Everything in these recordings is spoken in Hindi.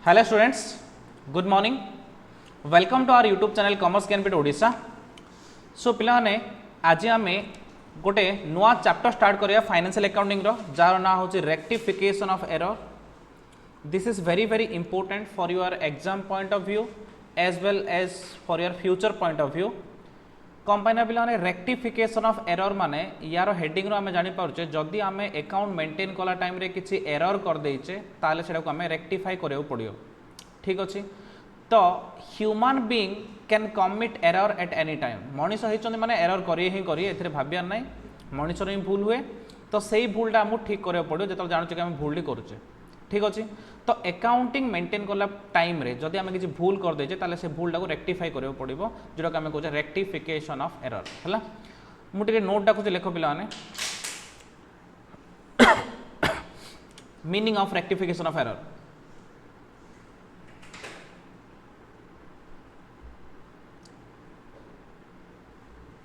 Hello students, good morning. Welcome to our YouTube channel commerce कैनपिट ओडिशा। सो पिलाने आज आम गोटे नुआ चैप्टर स्टार्ट करिया फाइनेंशियल अकाउंटिंग जार ना हूँ rectification of error. This is very very important for your exam point of view as well as for your future point of view. कौन पाई पे रेक्टिफिकेशन ऑफ एरर माने यार हेडिंग आम जानीपे जदि आम अकाउंट मेंटेन कला टाइम रे किसी एरर कर देचे ताले सेटा को आम रेक्टिफाई करियो पड़ियो। ठीक अच्छे, तो human being can commit error eight any time. Manish होती माने एरर करिए ही करिए, एथिरे भाबियार नाही। मनीषर ही भूल हुए तो सही भूलटा आमको ठीक करियो पड़ियो जेतो जानछु कि आम भूलटी करूचे। ठीक अच्छे, तो अकाउंटिंग मेंटेन कला टाइम रे जदि आम किसी भूल कर देचे ताले से भूलटा को रेक्टिफाई करियो पड़िबो, जोटा आम कहूँ रेक्टिफिकेशन ऑफ एरर। है मुझे नोट डाकुच लेख पिलाने meaning of rectification of error.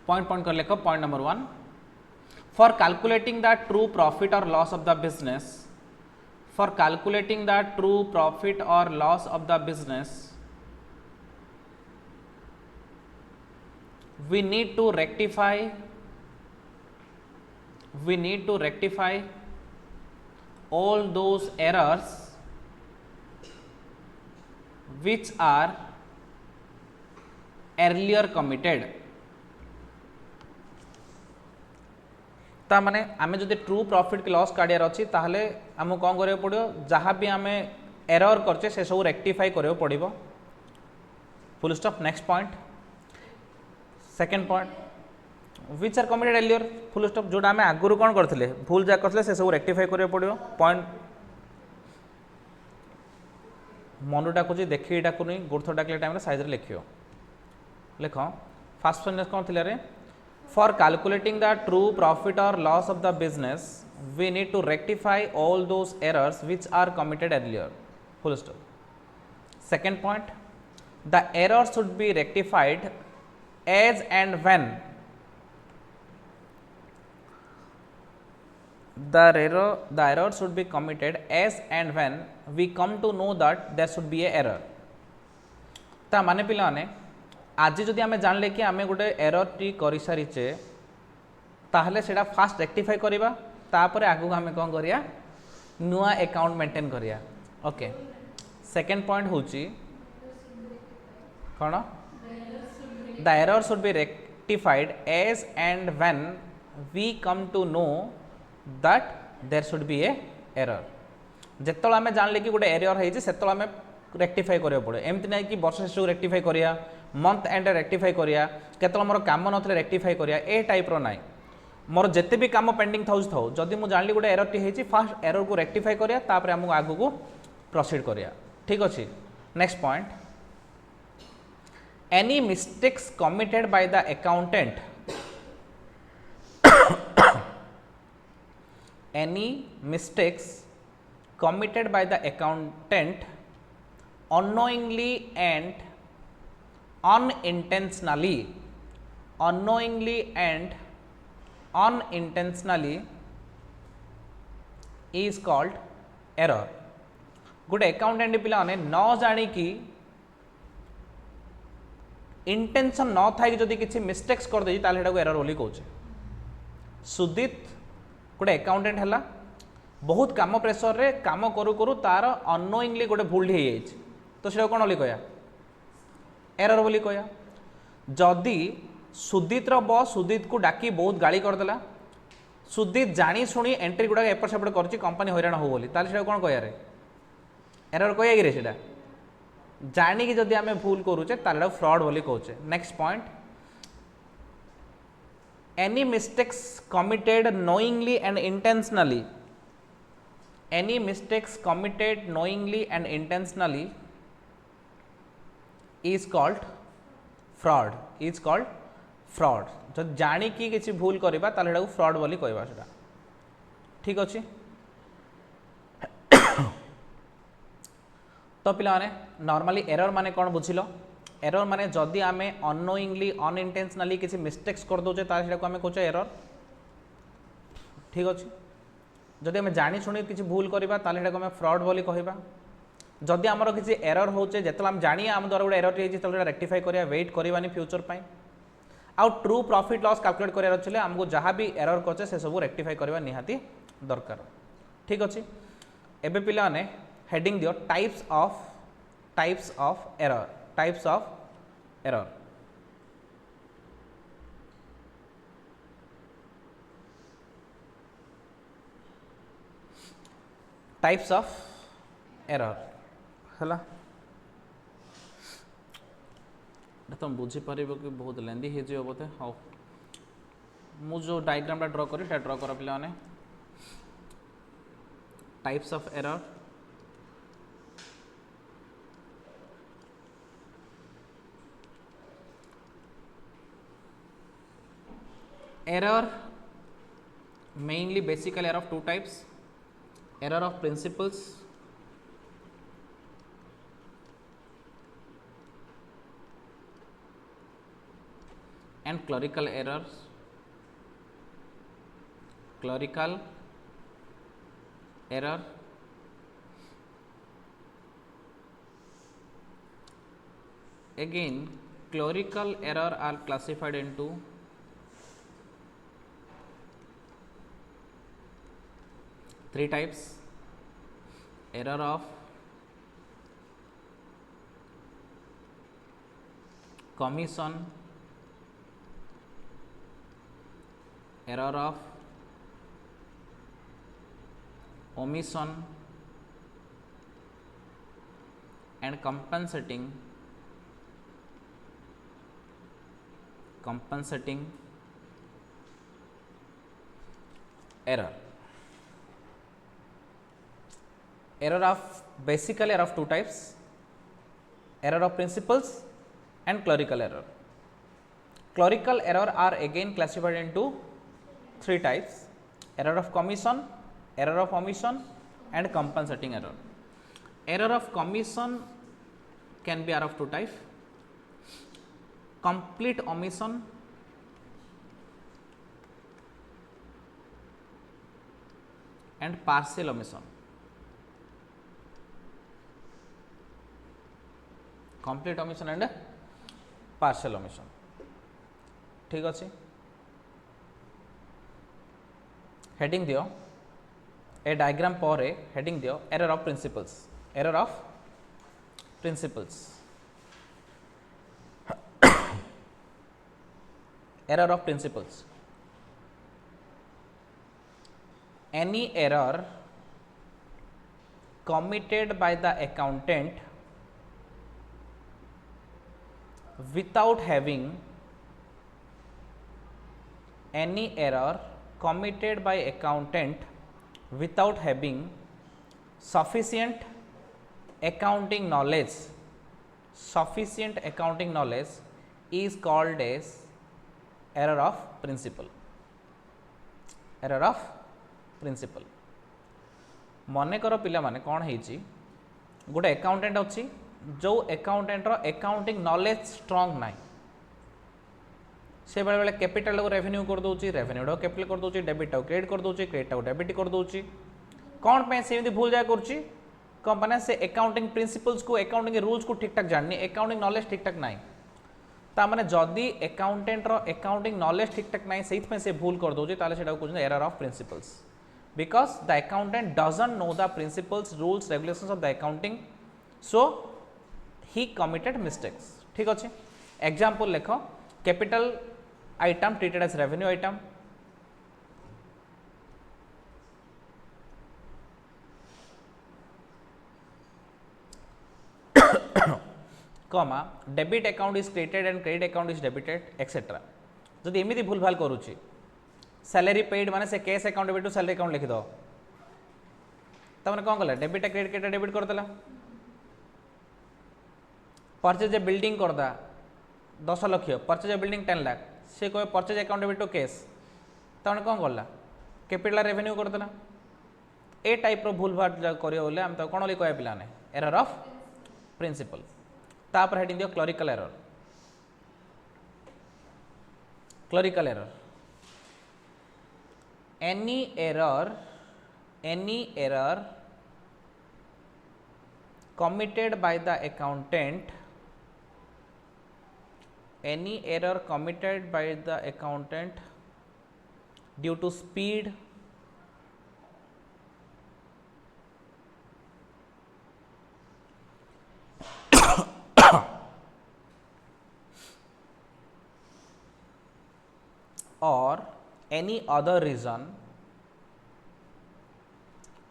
Point point कर लेख। Point number 1, for calculating the true profit और loss of the business, for calculating the true profit or loss of the business, we need to rectify all those errors which are earlier committed। ता माने आमे जदि ट्रू प्रॉफिट की लॉस काढ़ियार अच्छी ताहले आमको कौन करियो पड़ियो, जहाँ भी आमे एरर करचे से सब रेक्टिफाई करियो पड़िबो। Full stop. Next point, second point, which are committed earlier, full stop. जोटा आमे आगुरु कौन करथिले भूल जा करथिले से सब रेक्टिफाई करियो पड़ियो। पॉइंट मन डाकुची देखि डाकुनी गुर्थ डाकले टाइम रे साइज रे लिखियो। लेख फास्ट सेंटेंस कौन थिले रे, for calculating the true profit or loss of the business we need to rectify all those errors which are committed earlier, full stop। second point, the error should be rectified as and when the error should be committed as and when we come to know that there should be a error। ता माने पिलाने आज जदि आम जानले कि आम गोटे एरर टी कर सारीचे ताहले सेटा फास्ट रेक्टिफाई करिबा, तापर आगु आम कौन करिया नुआ अकाउंट मेंटेन करिया। ओके, सेकंड पॉइंट होची कौन, the error should be rectified as and when we come to know that there should be a error. जेतल आम जानले कि गोटे एरर है सेतल आम रेक्टिफाई करिया पड़े। एमती नहीं कि वर्ष शेष रेक्टिफाई करिया, मंथ एंड रेक्टिफाई करिया, केतल मोर काम नथले रेक्टिफाई करिया, ए टाइप रो नाइ। मोर जेते भी काम पेंडिंग थाउस थाउ जदि मु जानली गोटे एरर टी हेची फास्ट एरर को रेक्टिफाई करिया, तापर हमको आगु को प्रोसीड करिया। ठीक अछि। Next point, any mistakes committed by the accountant, any mistakes committed by the accountant unknowingly and unintentionally is called error। गोटे अकाउंटेंट पिला न जानी कि इंटेंशन न था कि जदि किसी मिस्टेक्स कर दे ताले को एरर बोली कहूचे। सुदीत गोटे अकाउंटेंट है, बहुत काम प्रेसर रे काम करू करू तार अनोइंगली गोटे भूल हो जाए तो से कौन बोली कह एरर बोली कह। जदि सुदीतर बॉस सुदीत को डाकी बहुत गाड़ी करदेला, सुदीत जानी शुणी एंट्री गुड़ा एपट सेपट कर कंपनी हैरान हो बोली ताले कौन कह एरर कह कि से जाणी जदि आम भूल करूचे ताले फ्रॉड बोली कहूचे। Next point, any mistakes committed knowingly and intentionally, any mistakes committed knowingly and intentionally is called fraud, is called fraud। जो जानी कि किसी भूल करिबा ताले एटा को फ्रॉड बोली कहबा सेटा। ठीक अछि। तो पिला माने नॉर्मली एरर माने कोन बुझिलो, एरर माने जदि आम अनोइंगली अनइंटेंशनली किसी मिस्टेक्स कर दौचे ताले आम कहे एरर। ठीक अच्छे, जदि आम जानी शुणी किसी भूल करवा ताले आम फ्रॉड बोली कहबा। जदि आमर किसी एरर होचे जेतला हम जानिए आम द्वारा गोटे एरर होती है रेक्टिफाई करिया वेट करवानी फ्यूचर पाई आउ ट्रू प्रॉफिट लॉस कैलकुलेट करार अच्छे आमको जहाँ भी एरर करचे से सब रेक्टिफाई करवा निहाती दरकार ठीक अच्छे एबे पिला ने हेडिंग दियो types of error types of error types of error हला तुम बुझीपर कि बहुत लेंदी हो बोधे हाँ मु जो डायग्राम ड्र करी ड्र कर पे types of error error mainly basically error of two types error of principles and clerical errors clerical error again clerical error are classified into three types error of commission error of omission and compensating error error of basically error of two types error of principles and clerical error clerical error are again classified into three types error of commission error of omission and compensating error error of commission can be error of two types complete omission and partial omission complete omission and partial omission ठीक अच्छे हेडिंग दियो ए डायग्राम पर हेडिंग दियो error of principles error of principles any error committed by the accountant without having any error committed by accountant without having sufficient accounting knowledge is called as error of principle मने कर पिला माने कौन है गोटे अकाउंटेंट अच्छी जो अकाउंटेंट रो अकाउंटिंग नॉलेज स्ट्रांग नाई से बेले बेले कैपिटल को रेवेन्यू कर दोची रेवेन्यू कैपिटल कर दोची डेबिट को क्रेडिट कर दोची क्रेडिट को डेबिट कर दोची कौन पे से भूल जाए करची कंपनी से अकाउंटिंग प्रिंसिपल्स को अकाउंटिंग रूल्स को ठीक ठाक जाननी अकाउंटिंग नॉलेज ठीक ठाक नाई ता माने जदी अकाउंटेंट रो अकाउंटिंग नॉलेज ठीक ठाक नाई सेहि से भूल कर दोची ताले सेटा को error of principles because the accountant doesn't know the principles rules regulations of the accounting so he committed mistakes ठीक अच्छे एग्जांपल लेख capital item treated as revenue item comma debit account is created and credit account is debited etcetera जदि एमिति भूल भाल करूची सैलरी पेड माने से cash account debit to salary account लिखि दो तमने कौन कला डेबिट क्रेडिट केटा डेबिट कर देला परचेज बिल्डिंग कर दा 10 लाख परचेज बिल्डिंग 10 लाख से कोई purchase account debit to cash तमने कौन करला कैपिटल रेवेन्यू कर देला ए टाइप रो भूल भाल करियो बोले हम तो कोन ले कहया पिला ने एरर ऑफ प्रिंसिपल तापर हेडिंग दियो clerical error any error committed by the accountant, any error committed by the accountant due to speed, or any other reason,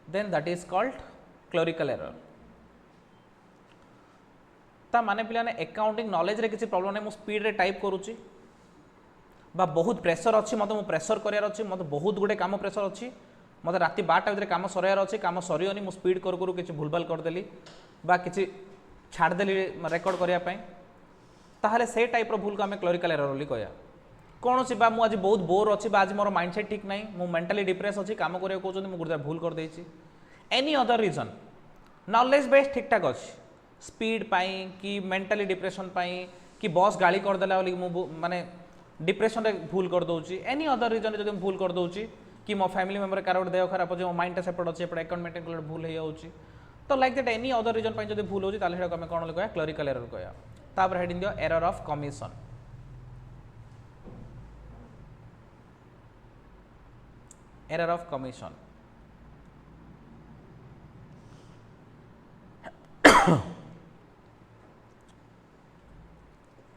then that is called clerical error. ता माने पिलाने अकाउंटिंग नॉलेज रे किसी प्रॉब्लम नहीं, मु स्पीड रे टाइप करूची बा बहुत प्रेशर अच्छी, मत प्रेशर करार अच्छी, मत बहुत गुड़े काम प्रेशर अच्छी, मत राति 12टा भितर काम सरार अच्छी, काम सरीनी मु स्पीड करूँ किसी भूलभाल करदेली बा किसी छाड़देली रेकर्ड करने, ताहले से टाइप रो भूल को आम क्लरिकल एरर बोली कहया। कौन सी बा मु आज बहुत बोर अच्छी बा आज मोर माइंडसेट ठीक नहीं, मु मेंटली डिप्रेस अच्छी, काम करिया कहउछन मु गुरदा भूल कर देछि, any other reason, knowledge base ठीक ठाक अच्छी, स्पीड पाई कि मेंटली डिप्रेशन पाई कि बॉस गाली कर देला बोली मु माने डिप्रेशन रे भूल कर दउछि, एनी अदर रीजन जदि भूल कर दउछि कि मो फैमिली मेंबर कार देह खराब अछि, मो माइंड सेपट अछि, एपट अकाउंट मेंटेन कर भूल हे जाउछि, तो like that any other reason पाई जदि भूल होछि ताले हेडा हम कोन कहया क्लरिकल एरर कहया। तापर हेडिंग दियो error of commission, error of commission,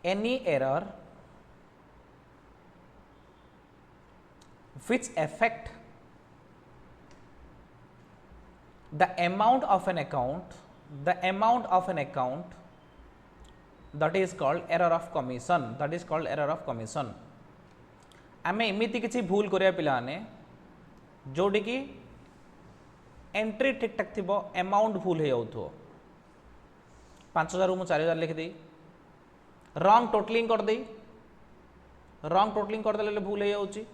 any error which affect the amount of an account, that is called error of commission, that is called error of commission। आम एमती किसी भूल करिया पिलाने जोड़ी की एंट्री ठीक ठाक थी, अमाउंट भूल हो जाऊ, 5000 रु 4000 लिखिदी, रंग टोटलिंग कर दे, रंग टोटलिंग करदे भूल हो जाऊँ,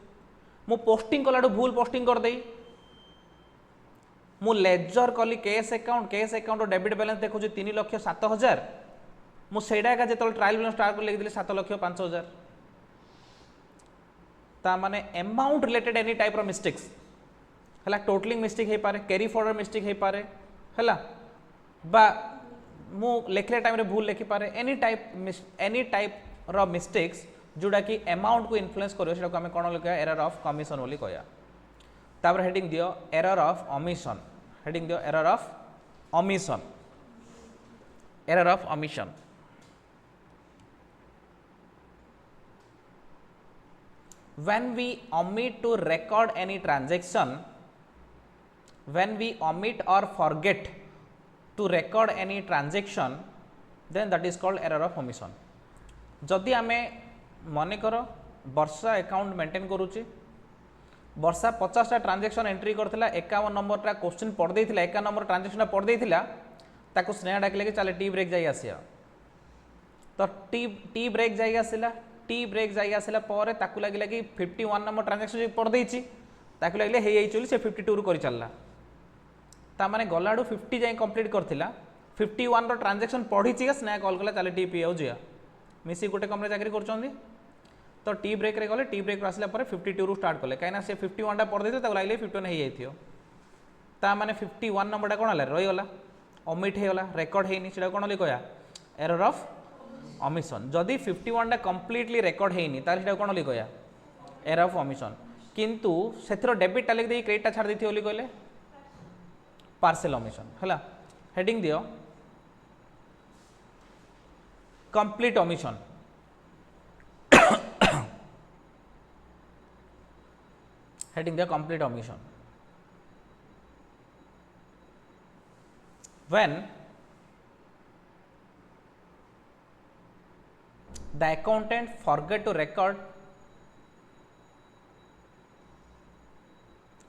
मु पोस्टिंग कला भूल पोस्टिंग कर दे, मु लेजर कली कैश अकाउंट डेबिट बैलेंस देखो 3,07,000, मुझा जो ट्रायल बैलेंस स्टार्ट कर लिखी 7,05,000, ता माने अमाउंट रिलेटेड एनी टाइप रो मिस्टेक्स है, टोटलिंग मिस्टेक हो पारे, कैरी फॉरवर्ड मिस्टेक हो पारे है, बा मु लिखले टाइम रे भूल लिखि पारे, एनी टाइप रो मिस्टेक्स जोड़ा कि अमाउंट को इन्फ्लुएंस करियो, सेटा को हमें कोन लिखया एरर ऑफ कमीशन बोली कहया। तापर हेडिंग दियो एरर ऑफ ओमिशन, हेडिंग दियो error of omission, error of omission. When we omit to record any transaction, when we omit or forget to record any transaction, then that is called error of omission। जदि आमे मन कर वर्षा अकाउंट मेंटेन करुच्ची, वर्षा 50टा ट्रांजेक्शन एंट्री करथिला, 51 नंबरटा क्वेश्चन पढ़ देइथिला, 51 नंबर ट्रांजेक्शन पढ़ देइथिला, ताको स्नेहा डाकिले कि चले टी ब्रेक जाई आसिया, तो टी ब्रेक जाई आसिला, टी ब्रेक जाई आसिला पर ताकु लागिला कि 51 नंबर ट्रांजेक्शन पढ़ देइछि, ताकु लागिले हे जाई चली से 52 रु करि चलला, ता माने गलाडू 50 जाई कंप्लीट करथिला, 51 रो ट्रांजेक्शन पढ़ीछि के स्नेहा कॉल कला चले टी पी आउ जिया, मिसी गोटे कंपनी चाकरी करछोंदी, तो टी ब्रेक रे गले, टी ब्रेक आसला पर 52 रु स्टार्ट कले, काइना से 51 टा पढ़ देते ताकु लागिले 51 हे जाइथियो, ता माने 51 नंबरटा कोन हला रहि गला, ओमिट हे गला, रेकॉर्ड हेनी, सेटा कोन ले कहया एरर ऑफ ओमिशन। जदि 51 टा कंप्लीटली रेकॉर्ड हेनी तार सेटा कोन ले कहया एरर ऑफ ओमिशन, किंतु सेथरो डेबिट टा लिख दे क्रेडिट टा छाड़ देथियो बोली कहले पार्सल ओमिशन हला। हेडिंग दियो कंप्लीट ओमिशन, हेडिंग दियो complete omission. When the accountant forget to record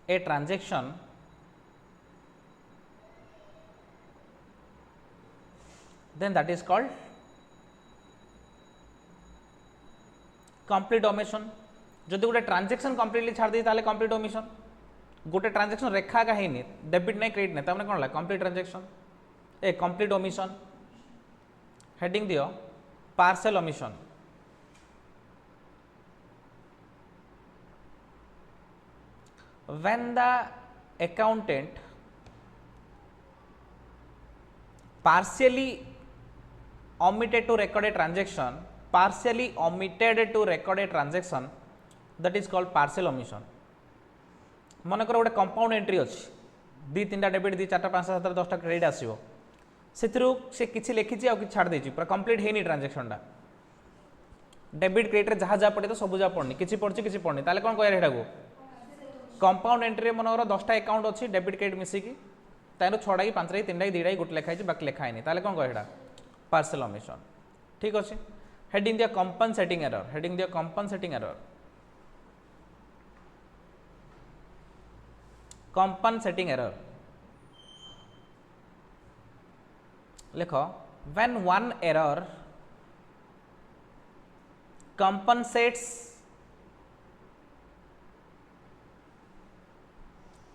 a transaction, then that is called complete omission। जदि गोटे ट्रांजेक्शन कंप्लीटली छाड़ दी ताले कंप्लीट ओमिशन, गोटे ट्रांजेक्शन रेखा का है डेबिट नहीं क्रेडिट नहीं, तमने कौन कंप्लीट ट्रांजेक्शन ए कंप्लीट ओमिशन। हेडिंग दियो parcel omission, when the accountant partially omitted to record a transaction, partially omitted to record a transaction, that is called partial omission. मन कर गोटे कंपाउंड एंट्री अच्छी दी तीन डेबिट दी चार पाँच सात 10टा क्रेडिट आसो से किसी लिखी आ कि छाड़ देती पूरा कंप्लीट है ट्रांजेक्शनटा डेबिट क्रेडिट जहाँ जहाँ पड़े तो सब जहाँ पड़नी किसी पड़ी किसी पड़नी ताले कौन कहता है कंपाउंड एंट्री मनकर 10टा अकाउंट अच्छी डेबिट क्रेडिट मिसिकी तार 6टा कि 5टा कि 3टा कि 2टा गोटे लिखाई बाकी लिखाई ताले कौन कहता पार्सल ओमिशन ठीक अच्छे हेडिंग दिया कंपनसेटिंग एरर हेडिंग दिया कंपनसेटिंग एरर compensating error लिखो when one error compensates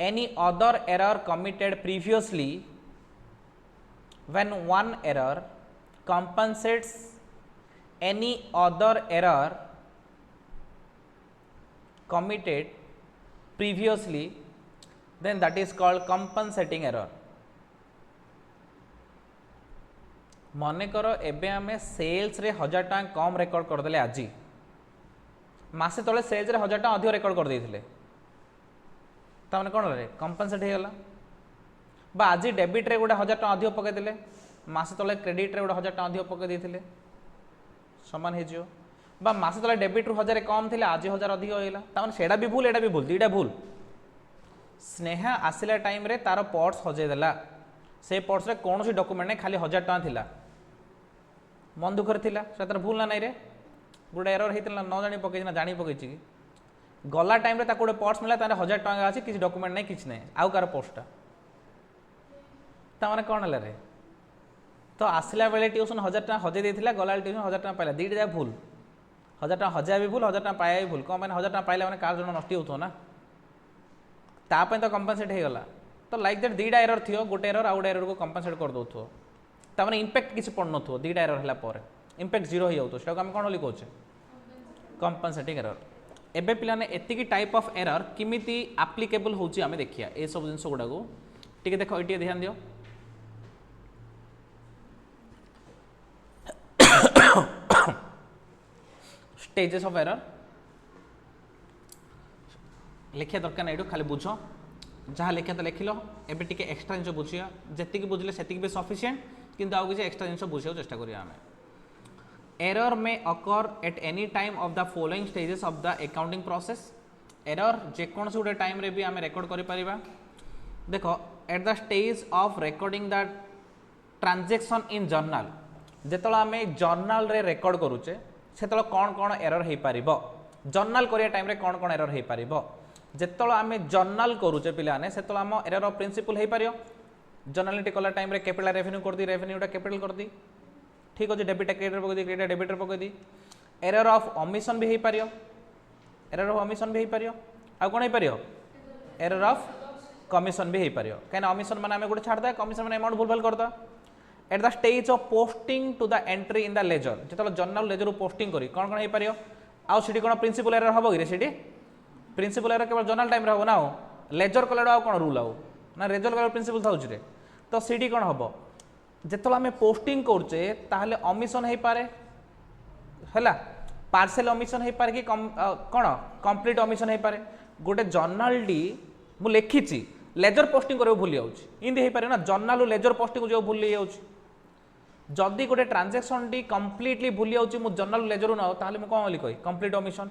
any other error committed previously when one error compensates any other error committed previously then that is called compensating error. मन कर एबे आमे सेल्स रे 1000 टका कम रेकॉर्ड कर देले आज मासे तले सेल्स रे 1000 टका अधिक रेकॉर्ड कर देथिले ता माने कोन रे कंपनसेट हे गला बा आज डेबिट रे गोटे 1000 टका अधिक पके देले मासे तले क्रेडिट रे गोटे 1000 टका अधिक पके देथिले समान हे जियो बा मासे तले डेबिट रु 1000 कम थिले आज 1000 अधिक होइला ता माने सेडा भी भूल एडा भी भूल दीटा भूल स्नेहा आसिला टाइम रे तार पर्स हजेदेला से पर्स रे कौन सी डॉक्यूमेंट नहीं खाली 1000 टका थिला मन दुखर थिला से तार भूल ना नहीं रे गोटे एरर होता न जानी पकई ना जानी पकई गला टाइम रे ताको गोटे पर्स मिला तार 1000 टका अच्छी किसी डॉक्यूमेंट नहीं किसी नहीं आउ कार पर्सटा ता माने कौन है रे तो आसला बेले ट्यूशन 1000 टका हजे देथिला गला ट्यूशन 1000 टका पाइला दीटा भूल 1000 टका हजा भी भूल 1000 टका पाया भी भूल कौन मैंने 1000 टका पाइला मैंने कार जन नष्ट होतो ना तापन तो कंपनसेट हो गला तो लाइक दैट दीटा एरर थी गोटे एरर आ गोटे एरर को कंपनसेट कर दो तार इंपैक्ट किसी पड़ न दीटा एरर है इंपैक्ट जीरो हो जाऊ तो आम कौन कहचे कंपनसेटिंग एरर एबे पिलाने एतिकी टाइप ऑफ एरर किमिति एप्लिकेबल होची आमे देखिया ए सब जिंस गुडा को ठीक है देखो ये ध्यान दियो स्टेजेस ऑफ एरर लिखिया दरकार ना खाली बुझ जहाँ लिखा तो लिख लो एबे टिके एक्स्ट्रा जिन बुझिया जी बुझले से भी सफिशिएंट किंतु आउ किसी एक्स्ट्रा जिन बुझा चेष्टा करिया आमे error may occur at any time of the following stages of the accounting process error जेकोन से गोटे टाइम रे भी आमे रेकॉर्ड करि परिबा देखो at the stage of recording the transaction in journal जेतला आमे जर्नल रे रेकॉर्ड करूचे सेतला कोन कोन एरर हे परिबो जर्नल करिया टाइम रे कोन कोन एरर हे परिबो जेतला आमे जर्नल करूचे पिलाने सेतला हम एरर ऑफ प्रिंसिपल हे पारियो जर्नलिटी कला टाइम रे कैपिटल रेवेन्यू कर दी रेवेन्यूटा कैपिटल कर दी ठीक अछि डेबिट क्रेडिट पकई दी क्रेडिट डेबिट पकई दी एरर ऑफ ओमिशन भी हे पारियो एरर ऑफ ओमिशन भी हे पारियो आ कोन हे पारियो एरर ऑफ कमिशन भी हे पारियो काहे ओमिशन माने आमे गोटे छाड़ दा कमिशन माने अमाउंट भूल भाल कर दा at the stage of posting to the entry in the ledger जेतला जर्नल लेजर पोस्टिंग करी कोन कोन हे पारियो आ सिटी कोन प्रिंसिपल एरर हबो कि रे सिटी प्रिंसिपल एरर केवल जर्नल टाइम रे हो ना लेजर कलर आ कोन रूल आउ ना रेजर कलर प्रिंसिपल थाउछ रे तो सीडी कोन हबो जेतला हमें पोस्टिंग करचे ताहले ओमिशन हे पारे हला पार्सल ओमिशन हे पारे कि कोन कंप्लीट ओमिशन हे पारे गोटे जर्नल डी मु लिखिची लेजर पोस्टिंग करे भूली जाउची इंदी हे पारे ना जर्नल लेजर पोस्टिंग जो भूली जाउची जदि गोटे ट्रांजैक्शन डी कंप्लीटली भूली जाउची मु जर्नल लेजर न ताहले मु कोन लिखई कंप्लीट ओमिशन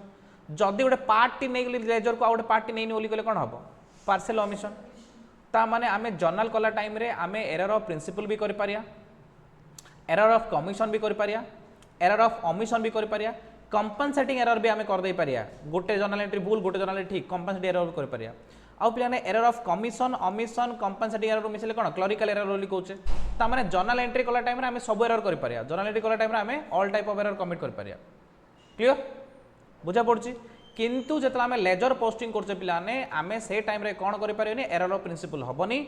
जदि गोटे पार्ट टी नै लेजर को आ गोटे पार्ट टी नै बोली कहले कोन हबो पार्सल ओमिशन ता माने आमे जर्नल कला टाइम रे आमे एरर ऑफ प्रिंसिपल भी करि पारिया एरर ऑफ कमिशन भी करि पारिया एरर ऑफ ओमिशन भी करि पारिया कंपनसेटिंग एरर भी आमे कर दे पारिया गोटे जर्नल एंट्री भूल गोटे जर्नल ठीक कंपनसेटिंग एरर करि पारिया आ पिलाने error of commission omission compensating error मिसले कोन क्लरिकल एरर बोली कहूचे ता माने जर्नल एंट्री कला टाइम रे आमे सब एरर करि पारिया जर्नल एंट्री कला टाइम रे आमे all type of error commit करि पारिया क्लियर बुझा पड़ची किंतु जेतला आमे लेजर पोस्टिंग करचे पिलाने आमे से टाइम रे कोन करि पारियोनी एरर ऑफ प्रिंसिपल हबनी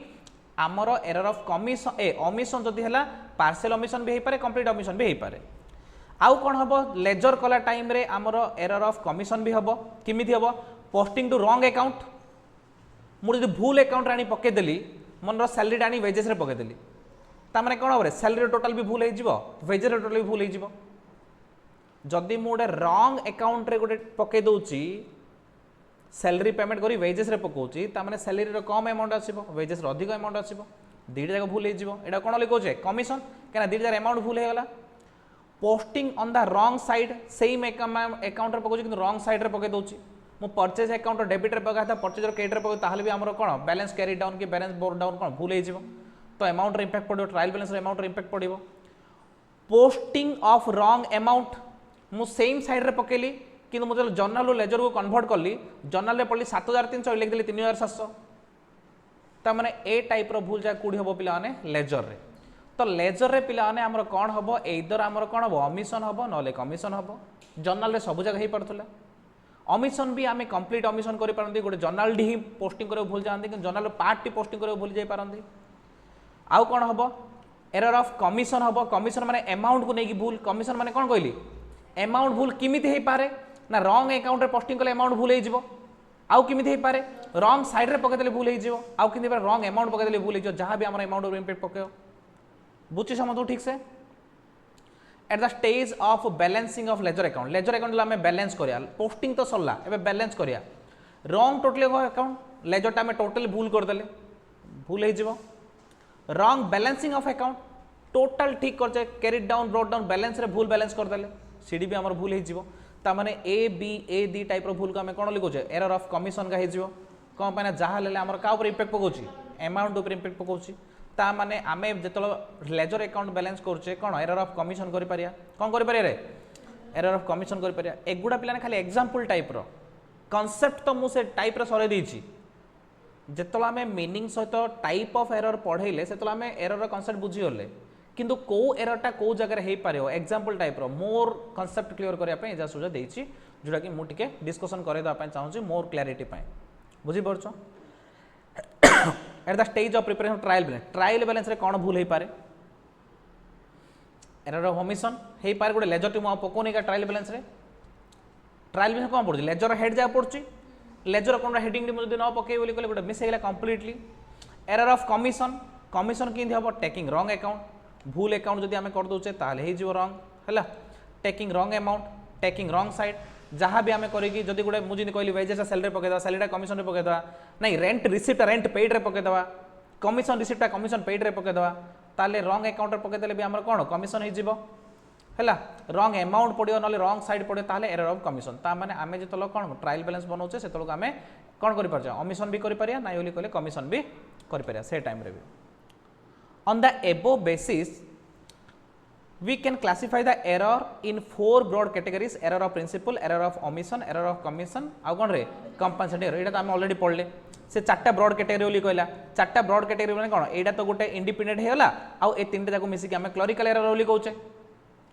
आमर एरर ऑफ कमिशन ओमिशन जदि हला पार्सल ओमिशन भी हे पारे कंप्लीट ओमिशन भी हे पारे आउ कोन हबो लेजर कला टाइम रे आमर एरर ऑफ कमिशन भी हबो किमिथि हबो पोस्टिंग टू रॉन्ग अकाउंट मु जदि भूल अकाउंट रानी पके देली मनर सैलरी रानी वेजेस रे पके देली तामाने कौन हम सैलरी टोटाल भी भूल हो वेजेस टोटाल भी भूल हो जदि मु गोटे रंग अकाउंट रे गोटे पके दउची सैलरी पेमेंट करी वेजेस रे पकाउची तामाने सैलरी रो कम अमाउंट आसीबो वेजेस रो अधिक अमाउंट आसीबो दीटा जाक भूल हो एटा कोन लिखोचे कमिशन केना दीटा अमाउंट भूल हो गला posting on the wrong side same account रे पकाउची किंतु रॉन्ग साइड रे पके दउची मु परचेज अकाउंट डेबिट रे पका था परचेज रो क्रेडिट रे पका ताहले भी हमरो कोन बैलेंस कैरी डाउन कि बैलेंस बोर डाउन कोन भूल हो जिवो तो अमाउंट रे इंपैक्ट पड़ो ट्रायल बैलेंस रे अमाउंट रे इंपैक्ट पड़िबो पोस्टिंग ऑफ रॉन्ग अमाउंट मु सेम साइड रे पकेली किंतु मु जब जर्नल रो लेजर को कन्वर्ट करली जर्नल रे पड़ली 7300 लिख देली 3700 ता माने ए टाइप रो भूल जा कुडी हबो पिला माने लेजर रे तो लेजर रे पिला माने हमर कोन हबो एइदर हमर कोन हबो ओमिशन हबो नले कमिशन हबो जर्नल रे सब जगह हे पड़थला ओमिशन भी आमे कंप्लीट ओमिशन करि पारंती गोटे जर्नल डी ही पोस्टिंग करे भूल जानती कि जर्नल पार्ट टी पोस्टिंग करे भूल जाई पारंती आउ कोन हबो एरर ऑफ कमिशन हबो कमिशन माने अमाउंट को नेकी भूल कमिशन माने कोन कहली अमाउंट भूल किमिति हे पारे ना रॉन्ग अकाउंट रे पोस्टिंग कले अमाउंट भूल हे जिवो आउ किमिति हे पारे रॉन्ग साइड रे पके देले भूल हे जिवो आउ किमिति पारे रॉन्ग अमाउंट पके देले भूल हे जिवो जहां भी हमर अमाउंट रो इंपैक्ट पकेओ बुझी समझो ठीक से at the stage of balancing of ledger account ला हमें बैलेंस करिया पोस्टिंग तो सरला एबे बैलेंस करिया रॉन्ग टोटल अकाउंट लेजर टा में टोटल भूल कर देले भूल हे जिवो wrong balancing of account total ठीक करछे carry down brought down balance रे भूल बैलेंस कर देले सीडी भी हमर भूल हे जिवो ता माने A B A the type रो भूल को हमें कोन लिखोचे एरर ऑफ कमिशन का हे जिवो कोन पाना जहा लेले हमर का ऊपर इंपैक्ट पकोची अमाउंट ऊपर इंपैक्ट पकोची ता माने आमे जेतलो लेजर अकाउंट बैलेंस करछे कोन एरर ऑफ कमिशन करि परिया कोन करि परिया रे एरर ऑफ कमिशन करि परिया एगुडा पिला ने खाली एग्जांपल टाइप रो कांसेप्ट तो मु से टाइप रो सरे देछि जेतलो आमे मीनिंग सहित टाइप ऑफ एरर पढेले सेतलो आमे एरर रो कांसेप्ट बुझी होले किंतु को एरर टा को जगह रे हे पारियो एग्जांपल टाइप रो मोर कांसेप्ट क्लियर करिया पे जा सुझा देछि जोडा कि मु टिके डिस्कशन करे दा पे चाहूची मोर क्लैरिटी पे बुझी परछो at the stage of preparation trial balance रे कोन भूल हे पारे एरर ऑफ ओमिशन हे पारे गोटे लेजर टी मु पकोनी का ट्रायल बैलेंस रे ट्रायल बैलेंस कोन पड़छि लेजर हेड जा पड़छि लेजर कोन हेडिंग टी मु जदी न पके बोली कहले गोटे मिस हेला completely error of commission commission किंदी हबो टेकिंग रॉन्ग अकाउंट भूल अकाउंट जदी हमें कर दोचे ताले हे जिवो रॉन्ग हैला taking wrong amount taking wrong side जहाँ भी आम करी जदि गोटे मुझे कहली वेजेस सैलरी पकईदा सैलरी कमिशन रे पकईदा नहीं रेंट रिसीप्ट रेंट पेड रे पकईदा कमिशन रिसीप्ट कमिशन पेड रे पकईदा ताले रॉन्ग अकाउंट रे पकईदेले भी हमर कोन कमिशन हे जिवो हैला रॉन्ग अमाउंट पड़ियो नले रॉन्ग साइड पड़ियो ताले एरर ऑफ कमिशन ता माने आमे जेतलो कोन ट्रायल बैलेंस बनौचे सेतलो आमे कोन करि परजा ओमिशन भी करि परिया नाइ ओली कहले कमिशन भी करि परिया से टाइम रे भी ऑन द एबो basis we can classify the error in 4 broad categories error of principle error of omission error of commission आउ कोन रे compensating error एटा त हम ऑलरेडी पढ़ले से चारटा ब्रॉड कैटेगरी ओली कहला चारटा ब्रॉड कैटेगरी माने कोन एटा तो गोटे इंडिपेंडेंट हेला आउ ए तीनटा जाको मिसी के हम क्लरिकल एरर ओली कहउचे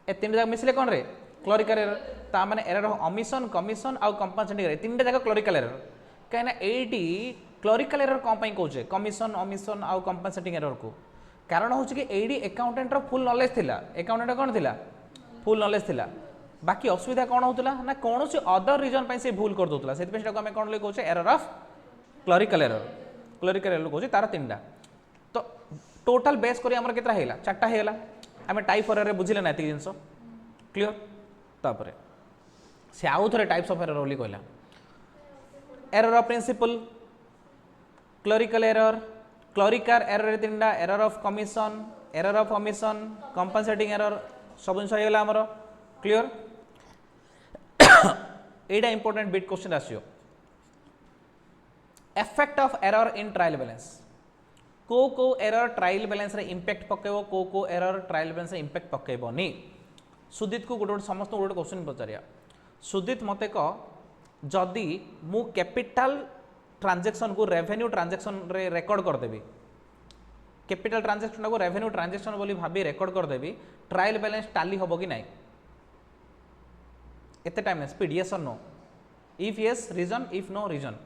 ए तीनटा जाको मिसले कोन रे क्लरिकल एरर ता माने एरर ऑफ omission commission आउ compensating error तीनटा जाको क्लरिकल एरर कहना एटी क्लरिकल एरर कोन पई कहउचे कमिशन omission आउ compensating error को कारण हूँ कि एडी अकाउंटेंट फुल नॉलेज थिला अकाउंटेंट कौन थिला फुल नॉलेज थिला बाकी असुविधा कौन होता ना कौन सी अदर रीजन पे से भूल कर दूसरा से आम कौन ले कहूँ एरर ऑफ क्लरिकल एरर कहूँ तार तीनटा तो टोटाल बेस करी हमर केतरा हेला चारटा हेला आम टाइप एरर बुझिले ना एति जिंस क्लियर तापर से आउ थरे टाइप्स ऑफ एरर बोली कहला error of principle clerical error clerical error तीनटा error of commission error of omission compensating error सब जिन होगा आमर क्लियर एटा इंपोर्टेंट बिट क्वेश्चन आसियो effect of error in trial balance को एरर ट्रायल बैलेंस रे इंपैक्ट पकेबो को एरर ट्रायल बैलेंस रे इंपैक्ट पकेबोनी सुदीत को गोटे समस्त गोटे क्वेश्चन पचारिया सुदीत मते को जदि मु कैपिटल ट्रांजैक्शन को रेवेन्यू ट्रांजैक्शन रे रिकॉर्ड कर देबी कैपिटल ट्रांजैक्शन को रेवेन्यू ट्रांजैक्शन बोली भाबी रिकॉर्ड कर देबी ट्रायल बैलेंस टाली होबो कि नाही एते टाइम स्पीड यस और no if yes reason if no reason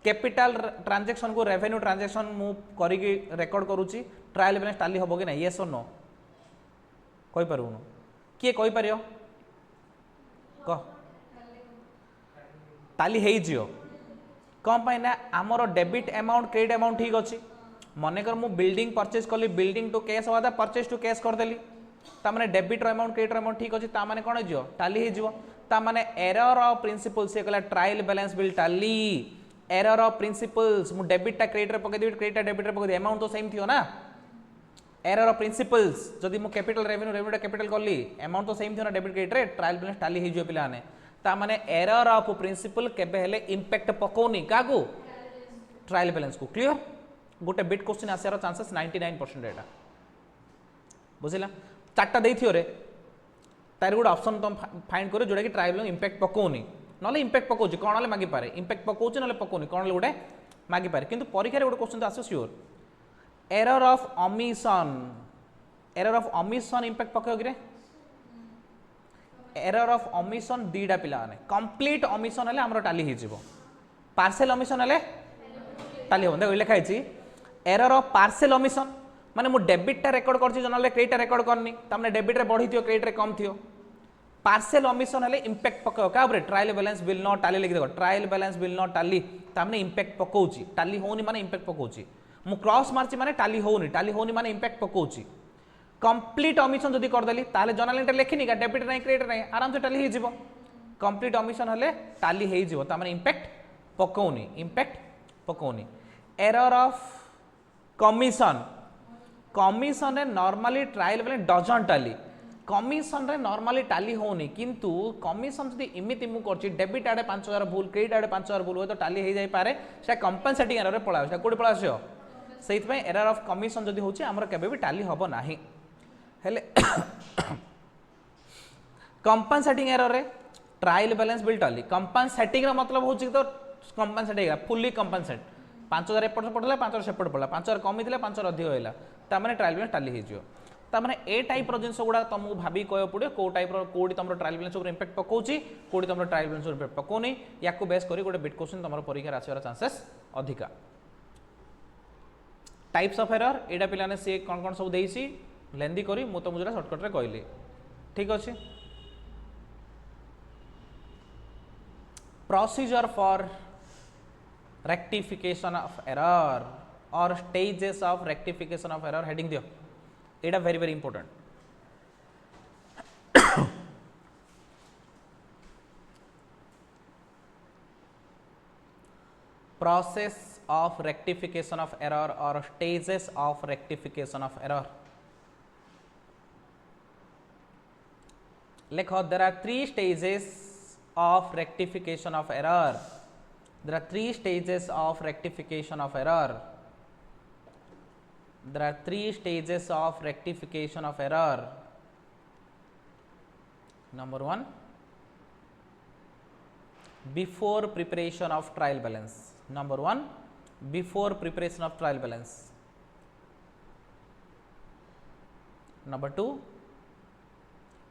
capital transaction को रेवेन्यू ट्रांजैक्शन मु करी की रिकॉर्ड करूची ट्रायल बैलेंस टाली होबो कि नाही यस और नो कहि परउनो किए कहि परियो क टाली हेई जियो कौन पाई ना आमर डेबिट अमाउंट क्रेडिट अमाउंट ठीक अच्छी मनकर मु बिल्डिंग परचेज कली बिल्डिंग टू कैश हवा परचेज टू कैश करदेली ताने डेबिट अमाउंट क्रेडिट अमाउंट ठीक अच्छे ताने कौन हो टाली हो ताने एरर ऑफ प्रिंसिपल से कहला ट्रायल बैलेंस विल टाली एरर ऑफ प्रिंसिपल्स मु डेबिट टा क्रेडिट रे पके देबी क्रेडिट टा डेबिट रे पके देबी अमाउंट तो सेम थियो ना एरर ऑफ प्रिंसिपल्स जदि मु कैपिटल रेवेन्यू टा कैपिटल करली अमाउंट तो सेम थियो ना डेबिट क्रेडिट रे ट्रायल बैलेंस टाली हे जो पिला ने ता माने एरर ऑफ प्रिंसिपल केबे हेले इंपैक्ट पकोनी कागु ट्रायल बैलेंस को क्लियर गोटे बिट क्वेश्चन आसार चांसेस 99% एटा बुझिला चारटा देथियो रे तार गोटे ऑप्शन तुम फाइंड करो जोटा कि ट्रायल बैलेंस इंपैक्ट पकोनी नले इंपैक्ट पकोची कोन ले मागी पारे इंपैक्ट पकोची नले पकोनी कोन ले गोटे मागी पारे किंतु परीक्षा रे गोटे क्वेश्चन आसे sure error of omission impact पको कि रे एरर ऑफ ओमिशन दीटा पिला ने कंप्लीट ओमिशन हेले हमरो टाली हे जिवो पार्शियल ओमिशन हेले टाली हो देखो लिखा है एरर ऑफ पार्शियल ओमिशन माने मु डेबिट टा रेकॉर्ड करछि जनले क्रेडिट टा रेकॉर्ड करनी तामने डेबिट रे बढ़ी थियो क्रेडिट रे कम थियो पार्शियल ओमिशन हेले इंपैक्ट पको का ऊपर ट्रायल बैलेंस विल नॉट टाली लिख देखो ट्रायल बैलेंस विल नॉट टाली तामने इंपैक्ट पकोची टाली होनी माने इंपैक्ट पकोची मु क्रॉस मारछि माने टाली होनी माने इंपैक्ट पकोची कंप्लीट ओमिशन जदि कर देली ताले जर्नल एंट्री लिखिनी का डेबिट नहीं क्रेडिट नहीं आराम से टाली हे जिवो कंप्लीट ओमिशन हेले टाली हे जिवो तामने इंपैक्ट पकोनी एरर ऑफ कमिशन रे नॉर्मली ट्रायल बैलेंस डजंट टाली कमिशन रे नॉर्मली टाली होनी किंतु कमिशन जदि इमिति मु करछि डेबिट आडे 5000 भूल क्रेडिट आडे 5000 भूल हो तो टाली हे जाई पारे से कंपनसेटिंग एरर रे पळा से कोडी पळा आछो सेइत में एरर ऑफ कमिशन जदि होछि हमर केबे भी टाली हबो नाही हेले कंपनसेटिंग एरर रे ट्रायल बैलेंस विल टाली कंपनसेटिंग रा मतलब होछि तो कंपनसेटिंग फुल्ली कंपनसेट 5000 एपट पड़ला 5000 सेपट पड़ला 5000 कम हितले 5000 अधिक होइला ता माने ट्रायल बैलेंस टाली हे जियो ता माने ए टाइप रो जिंस गुडा तुमको भाबी कय पड़े को टाइप रो कोडी तुमरो ट्रायल बैलेंस ऊपर इंपैक्ट पकोची कोडी तुमरो ट्रायल बैलेंस ऊपर इंपैक्ट पकोनी याकू बेस करी गोटे बिट क्वेश्चन तुमरो परीक्षा आसीबार चांसेस अधिका टाइप्स ऑफ एरर एडा पिलाने से कोन कोन सब देइसी लेंदी करी मु तो मुजरा शॉर्टकट रे कहली ठीक अछि procedure for rectification of error or stages of rectification of error heading दियो एटा very very important process of rectification of error or stages of rectification of error lekho there are 3 stages of rectification of error there are 3 stages of rectification of error there are 3 stages of rectification of error number 1 before preparation of trial balance number 1 before preparation of trial balance number 2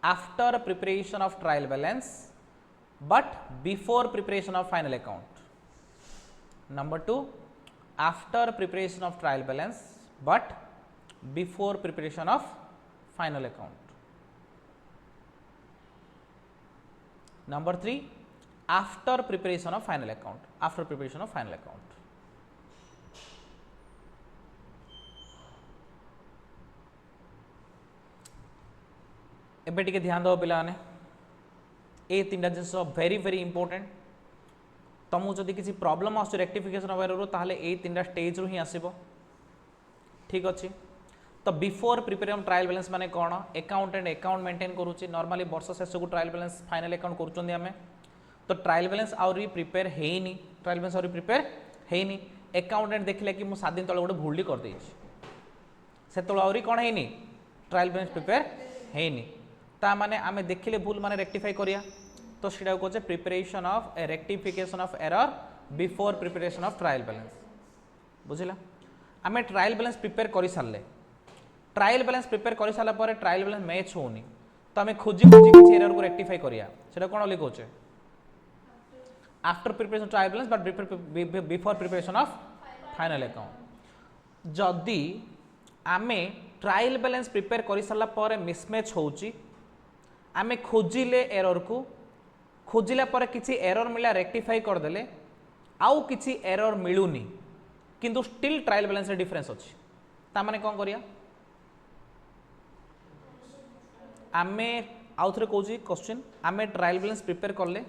after preparation of trial balance but before preparation of final account number 2 after preparation of trial balance but before preparation of final account number 3 after preparation of final account after preparation of final account एबे टिके ध्यान दो पिला ने ए तीनटा जिंस वेरी वेरी इंपोर्टेंट तुमको जदि किसी प्रॉब्लम आस रेक्टिफिकेशन ऑफ एरर ताहले ए तीनटा स्टेज रु ही आसीबो ठीक अछि तो बिफोर प्रिपेरेशन ट्रायल बैलेंस माने कोन अकाउंटेंट अकाउंट मेंटेन करूची नॉर्मली वर्ष शेष को ट्रायल बैलेंस फाइनल अकाउंट करूचंदी हमें तो ट्रायल बैलेंस आउरी प्रिपेयर हेनी ट्रायल बैलेंस आउरी प्रिपेयर हेनी अकाउंटेंट देखले कि मु 7 दिन तळे गोटे भूलडी कर देछि से तो आउरी कोन हेनी ट्रायल बैलेंस प्रिपेयर हेनी ता माने आमे देखिले भूल माने रेक्टिफाई करिया तो सीटा को preparation of rectification of error before preparation of trial balance बुझिला आमे ट्रायल बैलेंस प्रिपेयर करि सारले ट्रायल बैलेंस प्रिपेयर करि सारला पर ट्रायल बैलेंस मैच होनी तो आमे खोजी खोजी किछि एरर को रेक्टिफाई करिया सेटा कोन लिखो छे after preparation trial balance but before preparation of final account जदि आमे ट्रायल बैलेंस प्रिपेयर करि सारला पर मिसमैच होउची आमे खोजिले एरर को खोजिला पर किसी एरर मिला रेक्टिफाई कर देले आउ किसी एरर मिलुनी किंतु स्टिल ट्रायल बैलेंस डिफरेंस अच्छी ताने कौन करिया आमे आउ थे कौच क्वेश्चन आमे ट्रायल बैलेंस प्रिपेयर कले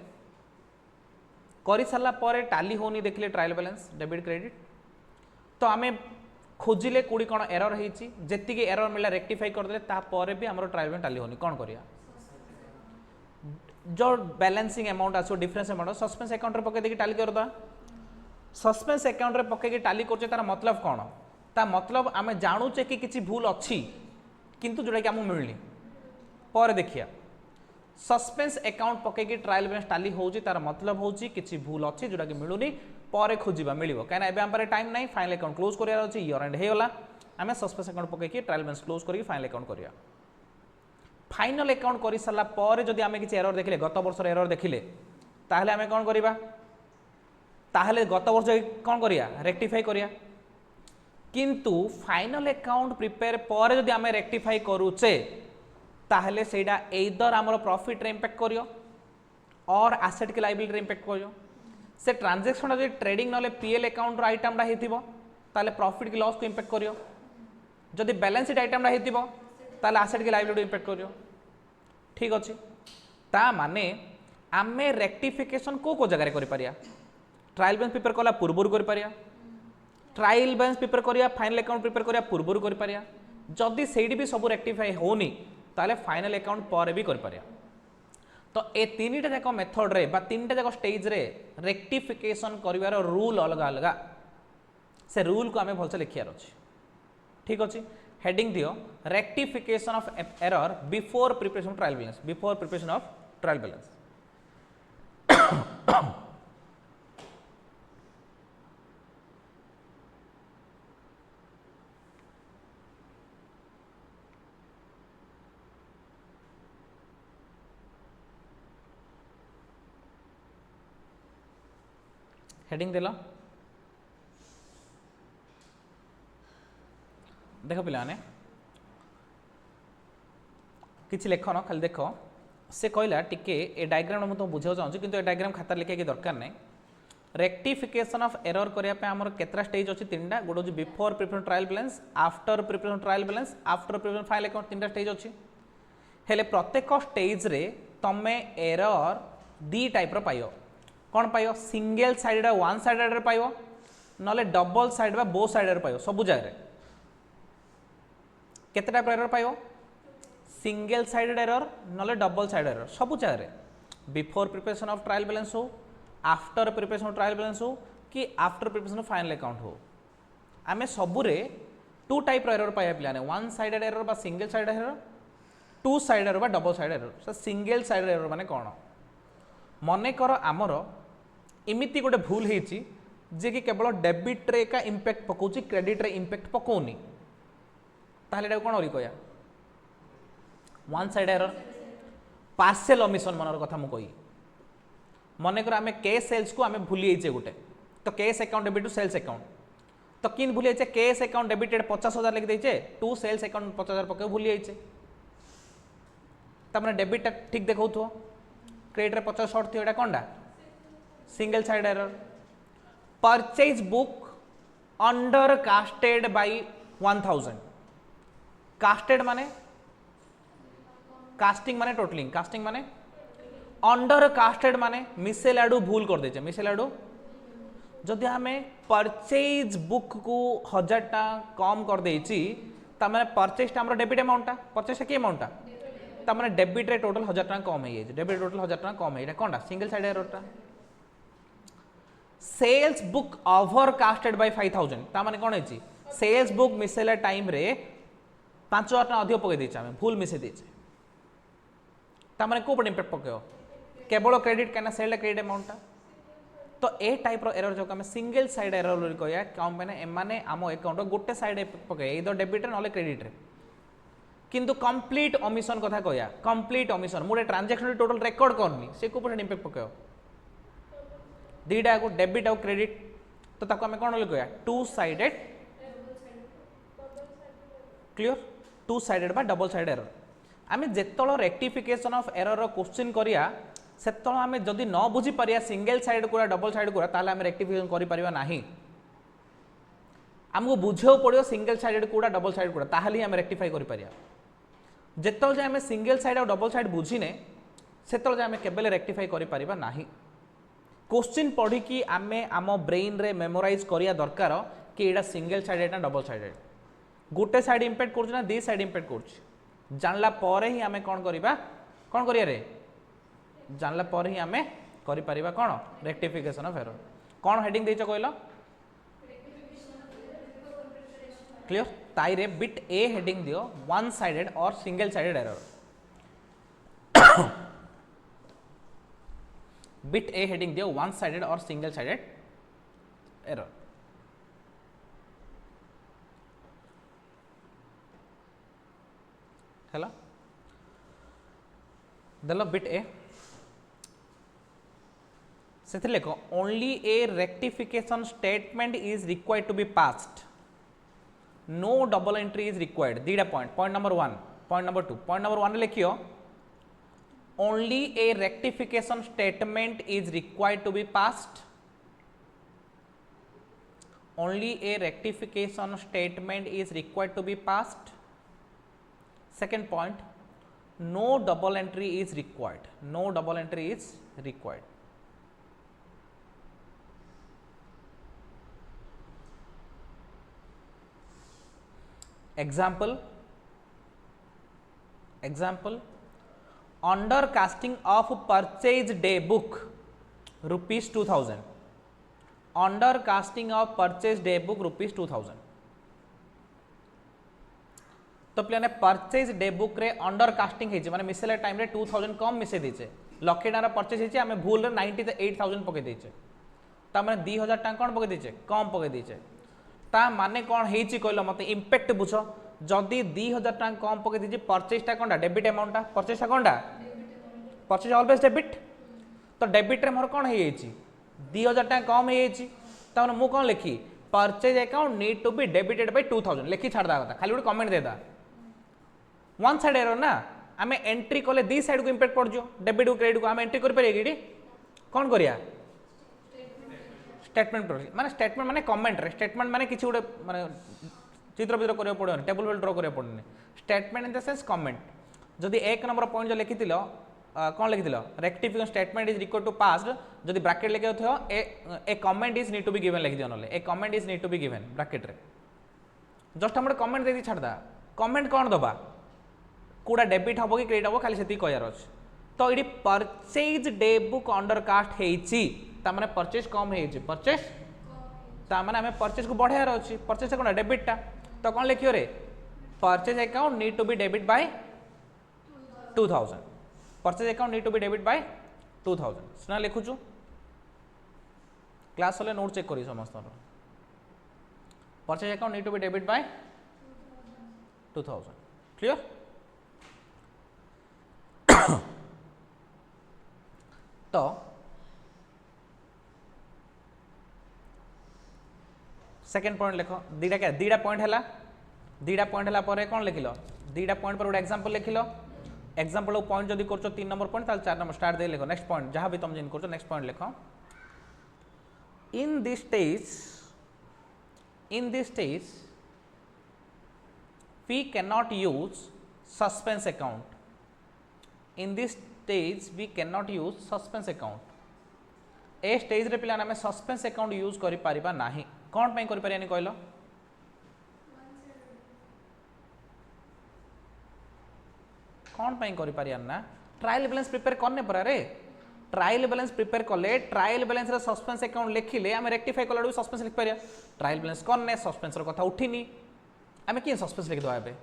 कर सारा पर टाली होनी देखिले ट्रायल बैलेंस डेबिट क्रेडिट तो आमे खोजिले कौड़ी कौन एरर होती जी एरर मिला रेक्टिफाई करदे तापर भी आम ट्रायल बैलेंस टाली होनी कौन करिया जो बैलेंसिंग अमाउंट आसो डिफरेंस अमाउंट सस्पेंस अकाउंट रे पके देकी टाली करदा सस्पेंस अकाउंट रे पके की टाली करछे तार मतलब कौन ता मतलब आमे जानुचे कि किछि भूल अच्छी किंतु जोटा कि आमु मिलनी पर देखिया सस्पेंस अकाउंट पकईकि ट्रायल बैलेंस टाली होउची तार मतलब होउची किछि भूल अच्छी जोटा कि मिलुनी पर खोजिबा मिलिबो काना एबे हम पारे टाइम नाही फाइनल अकाउंट क्लोज करिया अछि ईयर एंड हेगला आमे सस्पेंस अकाउंट पकईकि ट्रायल बैलेंस क्लोज करिकि फाइनल अकाउंट करिया फाइनल अकाउंट करि साला पर जदि आमे किछि एरर देखिले गत वर्ष एरर देखिले ताहले आमे कोन करिबा ताहले गत वर्ष कोन करिया रेक्टिफाई करिया किंतु फाइनल अकाउंट प्रिपेयर पर जदि आमे रेक्टिफाई करूचे ताहले सेटा एइदर आमर प्रॉफिट रे इंपैक्ट करियो और एसेट के लायबिलिटी रे इंपैक्ट करियो से ट्रांजैक्शन जदि ट्रेडिंग नले पीएल अकाउंट रो आइटम रा हेतिबो ताहले प्रॉफिट की लॉस को इंपैक्ट करियो जदि बैलेंस शीट आइटम रा हेतिबो ताहले एसेट के लायबिलिटी इंपैक्ट करियो ठीक अछि ता माने आमे रेक्टिफिकेशन को जगह रे करि पारिया ट्रायल बैलेंस प्रिपेयर कला पूर्वरु करि पारिया ट्रायल बैलेंस प्रिपेयर करिया फाइनल अकाउंट प्रिपेयर करिया पूर्वरु करि पारिया जदि सेडी भी सब रेक्टिफाई होनी ताले फाइनल अकाउंट पर भी कर पारिया तो ए तीनटा जाक मेथड रे बा तीनटा जाक स्टेज रे रेक्टिफिकेशन करिवार रूल अलग अलग से रूल को आमे भलसे लिखियार अछि ठीक अछि हेडिंग दियो rectification of error before preparation trial balance before preparation of trial balance heading देला देख पिलाने किसी लेखन खाली देख से कहला टिके ए डायग्राम मैं तुम बुझा चाहूँ किंतु ए डायग्राम खाता लिखा कि दरकार नहीं रेक्टिफिकेशन ऑफ एरर करने आमर केतरा स्टेज अच्छी तीन टा गोटे before preparation trial balance after preparation trial balance after preparation final account तीन टा स्टेज अच्छी हेले प्रत्येक स्टेज रे तमे एरर दी टाइप रो पाइयो कौन पाइयो सिंगल साइडेड वन साइडेड पाइयो नले डबल साइड बा बो साइडेड पाइयो सब जगह केते टाइप एरर पाइयो सिंगल साइडेड एरर नले डबल साइड एरर सब जगह before preparation of trial balance हो after preparation of trial balance हो कि after preparation of final account हो आमे सबुरे टू टाइप एरर पाइया पिलाने वन साइडेड एरर बा single side error two side error बा double side error so single side error माने कोन मने कर आमर इमिति गोटे भूल होती जे कि केवल डेबिट रे का इंपैक्ट पकाउची क्रेडिट रे इंपैक्ट पकाउनी ताहले कौन कह one side error partial omission मनर कथा मुझे कही मनकर आम कैश सेल्स को आम भूली जाइए गोटे तो cash account debit to sales account तो किन भूली जाइए कैश अकाउंट डेबिटेड 50,000 लिखि देचे टू सेल्स अकाउंट 50,000 पके भूली जाइए तमने डेबिट ठीक देखो क्रेडिट रे 50 शॉर्ट थी कौनटा single side error purchase book under casted by 1000 casted माने कास्टिंग माने टोटलिंग कास्टिंग माने अंडर कास्टेड माने मिसेल आडू भूल कर देचे मिसेल आडू जदि हमें परचेज बुक को 1000 टा कम कर देची तमाने परचेज टा हमर डेबिट अमाउंट टा परचेज के अमाउंट टा तमाने डेबिट रे टोटल 1000 टा कम है डेबिट टोटल 1000 टा कम है एटा कोनटा सिंगल साइड एरर टा sales book over casted by 5000 ता माने कोन है सेल्स बुक मिसेला टाइम रे 5000 टा अधिक पके देछ हमें भूल मिसे देछ ता माने को पर इंपैक्ट पकेओ केवल क्रेडिट कहना सेल क्रेडिट अमाउंट टा तो ए टाइप रो एरर जो हम सिंगल साइड एरर कहया कम माने एमाने आम अकाउंट गोटे साइड पके इधर डेबिट रे नले क्रेडिट रे किंतु कंप्लीट ओमिशन कथा कहया कंप्लीट ओमिशन मोटे ट्रांजैक्शन टोटल रिकॉर्ड करनी से को पर इंपैक्ट पकेओ दीटा को डेबिट और क्रेडिट तो ताको हमें कौन कहया two sided clear two sided बा डबल साइड एरर आम जेतल रेक्टिफिकेशन ऑफ एरर क्वेश्चन करिया सेतल आम जदि न बुझी पारिया सिंगल साइड को डबल साइड को ताले आम रेक्टिफिकेशन करि परिबा नाही आमको बुझे पड़ो सिंगल साइडेड कौटा डबल साइड कौटा ताहले आम रेक्टिफाई कर पारिया जिते आम सिंगल साइड और डबल साइड बुझीने से आम केबल रेक्टिफाई कर पारिबा नाही क्वेश्चन पढ़ी कि आमे आम ब्रेन रे मेमोराइज करिया दरकार कि एटा सिंगल साइडेड ना डबल साइडेड गोटे साइड इम्पैक्ट कर ना दी साइड इम्पैक्ट कर जानला परे ही आमे कौन करिबा कौन करिया रे जानला परे ही आमे करि पारिबा कौन रेक्टिफिकेशन ऑफ एरर कौन हेडिंग देइछ कहलो क्लियर ताई रे बिट ए हेडिंग दियो one sided or single sided error bit a heading दियो one sided or single sided error हेलो देलो बिट ए से लिखो only a rectification statement is required to be passed no double entry is required दीटा point point number 1 point number 2 point number 1 लिखियो only a rectification statement is required to be passed only a rectification statement is required to be passed second point no double entry is required no double entry is required example under casting of purchase day book rupees 2000 under casting of purchase day book rupees 2000 तो पे परचेज डे बुक रे अंडर कास्टिंग है माने मिसेला टाइम रे 2000 कम मिसे दीचे लक्षे टार परचेज है आम भूल 98,000 पके दीचे ता माने 2000 टाइम कौन पके दीचे कम पके दीचे ता माने कौन हेची कहलो मते इंपैक्ट बुझ जदी 2000 टाइम कम पके दीचे परचेज टा कोनटा डेबिट अमाउंट टा परचेज टा कोनटा परचेज ऑलवेज डेबिट तो डेबिट रे मोर कौन हे हेची 2000 टाइम कम हे हेची ता माने मु कौन लिखी purchase account need to be debited by 2000 लिखी छाड़ दा खाली गोटे कमेंट दे दा वन साइड एरर ना आम एंट्री कले दी साइड को इंपैक्ट पड़ जो डेबिट को क्रेडिट को आम एंट्री कर पारे कि कौन करिया स्टेटमेंट माने स्टेटमेंट माने कमेंट रे स्टेटमेंट माने किछि गोटे माने चित्र वित्र करियो पड़ोनी टेबल वेल ड्रा करियो पड़ोनी statement in the sense comment जदि एक नंबर पॉइंट जो लिखिथिलो कौन लिखिथिलो rectification statement is required to passed जदि ब्रैकेट लिखियो थियो a comment is need to be given लिख दियो नले a comment is need to be given bracket रे जस्ट हम कमेंट दे दी छाड़ दा कमेंट कौन दबा कूड़ा डेबिट हम कि क्रेडिट हम खाली से कहर अच्छे तो ये purchase day book undercast होने परचेज कम हो परचेज ताने आम परचेज को बढ़ार अच्छी परचेज कौन डेबिटा तो कौन लिखियो रे purchase account need to be debit by 2000 purchase account need to be debit by 2000 सीना लिखुचु क्लास वाले नोट चेक करी समस्त purchase account need to be debit by 2000 clear तो सेकेंड पॉइंट लिख दीटा क्या दीटा पॉइंट है दीटा पॉइंट है कौन लिखिल दीटा पॉइंट पर गोटे एग्जांपल लिखिल एग्जांपल पॉइंट जदि कर 3 नंबर पॉइंट 4 नंबर स्टार्ट दे लिख नेक्स्ट पॉइंट जहाँ भी तुम जिन कर नेक्स्ट पॉइंट लिख in this stage we cannot use suspense account in this stage we cannot use suspense account ए स्टेज रे पिला नामे सस्पेंस अकाउंट यूज करि परिबा नाही कोन पई करि परियानी कहलो कोन पई करि परियान ना ट्रायल बैलेंस प्रिपेयर करने पर रे ट्रायल बैलेंस प्रिपेयर कले ट्रायल बैलेंस रे सस्पेंस अकाउंट लिखिले हम रेक्टिफाई कलाडू सस्पेंस लिख परिया ट्रायल बैलेंस करने सस्पेंस रो कथा उठिनी हम कि सस्पेंस लिख दो एबे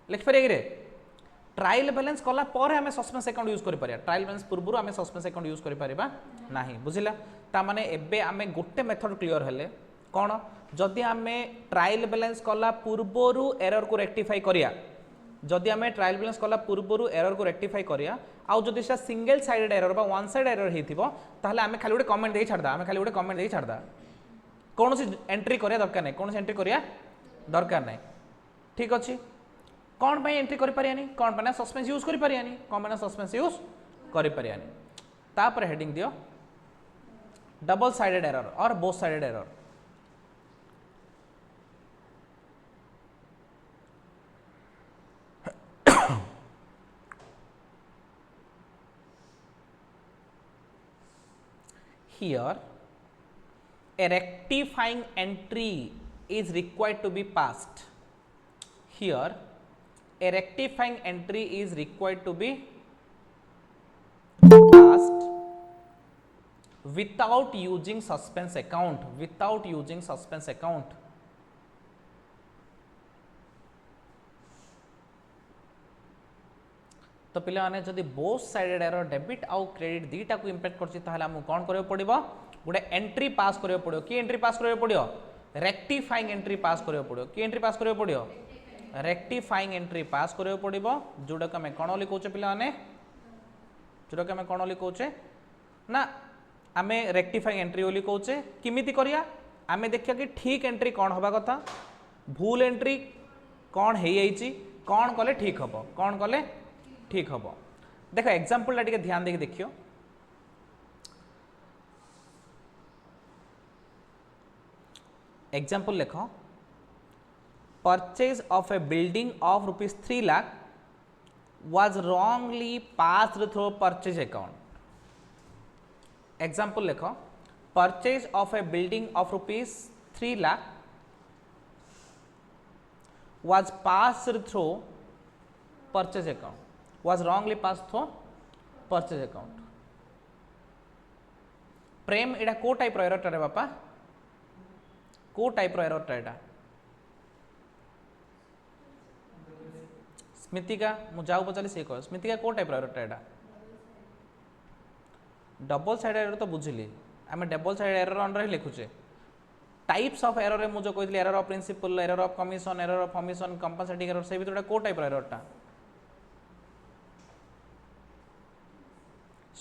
लिख परिया रे ट्रायल बैलेंस कला पर हमें सस्पेंस अकाउंट यूज करि परिया ट्रायल बैलेंस पूर्व हमें सस्पेंस अकाउंट यूज करि परिबा नाही बुझिला ता माने एबे हमें गोटे मेथड क्लियर हेले कोन जदि हमें ट्रायल बैलेंस कला पूर्वरु एरर को रेक्टिफाई करिया जदि हमें ट्रायल बैलेंस कला पूर्वरु एरर को रेक्टिफाई करिया आउ जदि से सिंगल साइडेड एरर बा वन साइड एरर हेतिबो ताहले हमें खाली गोटे कमेंट देई छाड़दा हमें खाली गोटे कमेंट देई छाड़दा कोनोसी एंट्री करिया दरकार नै कोनोसी एंट्री करिया दरकार नै ठीक अछि कौन पे एंट्री करि परियानी कौन पे सस्पेंस यूज करि परियानी कौन पे सस्पेंस यूज करि परियानी तापर हेडिंग दियो डबल साइडेड एरर और both sided error here a rectifying entry is required to be passed. Here a rectifying entry is required to be passed without using suspense account. Without using suspense account. तो पिला माने जदि बोथ साइडेड एरर डेबिट आउ क्रेडिट दीटा को इंपैक्ट करछि ताहले हमु कोन करियो पड़िबो गोटे एंट्री पास करियो पड़ियो की एंट्री पास करियो पड़ियो रेक्टिफाइंग एंट्री पास करियो पड़ियो की एंट्री पास करियो पड़ियो रेक्टिफाइंग एंट्री पास करियो पड़िबो जोडा के हम कोन लिखौचे पिला माने जोडा के हम कोन लिखौचे ना आमे रेक्टिफाइंग एंट्री ओली कहूचे किमिति करिया आमे देखिया कि ठीक एंट्री कौन हवा कथा भूल एंट्री कौन है आईची कौन कले ठीक हबो कौन कले ठीक हबो देखो एग्जांपल ला टिके ध्यान देके देखियो एग्जांपल लिखो purchase of A building of ₹3 lakh was wrongly passed through purchase account. Example लिखो purchase of a building of ₹3 lakh was passed through purchase account was wrongly passed through purchase account. प्रेम एटा को टाइप रो एरर रे बापा को टाइप रो एरर एटा स्मृतिका मु जाऊ पचाली से कह स्मृतिका को टाइप रो एरर एटा डबल साइड एरर तो बुझिली आम डबल साइड एरर अंडर ही लिखुचे टाइप्स ऑफ एरर मु जो कहली error of principle error of commission error of omission compensating error से भीतर को टाइप एररटा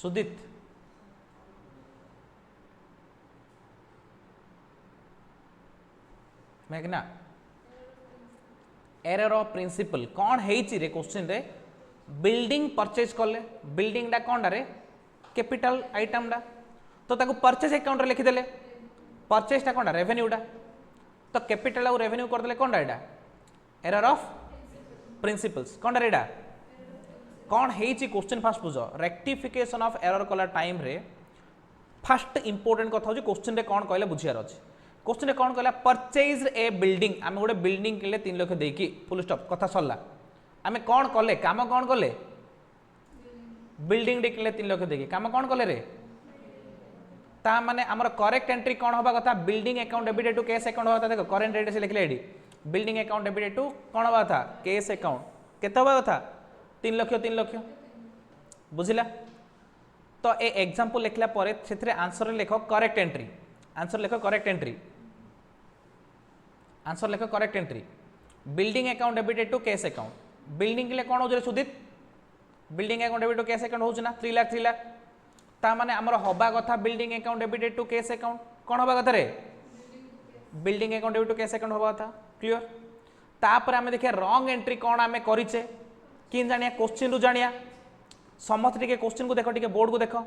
सुदित मेघना एरर ऑफ प्रिंसिपल कौन हेची रे क्वेश्चन रे बिल्डिंग परचेज कले बिल्डिंग डा कोन रे कैपिटल आइटम डा तो ताको परचेज अकाउंट रे लिखि देले परचेज टा कोनडा रेवेन्यू डा तो कैपिटल और रेवेन्यू कर देले कोनडा एडा एरर ऑफ प्रिंसिपल्स कोनडा रेडा कौन हेची क्वेश्चन फास्ट बुझो रेक्टिफिकेशन ऑफ एरर कला टाइम रे फास्ट इंपोर्टेंट कथा होची क्वेश्चन रे कोन कहले बुझियार अछि क्वेश्चन रे कोन कहला परचेज ए बिल्डिंग आमे गोटे बिल्डिंग किले 3 लाख देकी फुल स्टॉप कथा सरला आमे कोन कले काम कोन कले बिल्डिंग किले 3 लाख देकी काम कोन कले रे ता माने हमर करेक्ट एंट्री कोन होबा कथा building account debited to cash account होबा कथा देखो करेंट रेट से लिखले एडी बिल्डिंग अकाउंट डेबिटेड टू कोन होबा कथा कैश अकाउंट केते होबा कथा 3 लाख बुझिला तो ए एग्जांपल लिखला परे सेथरे आंसर लिखो करेक्ट एंट्री आंसर लिखो करेक्ट एंट्री आंसर लिखो correct entry building account debited to cash account building के लिए कोन हो जे सुदित building account debited to cash account हो ना 3 लाख ता माने हमर होबा कथा building account debited to cash account कोन होबा कथा रे building account debited to cash account होबा कथा क्लियर तापर हमें देखिए रॉन्ग एंट्री कोन हमें करिचे किन जानिया क्वेश्चन रु जानिया समस्त टिके क्वेश्चन को देखो टिके बोर्ड को देखो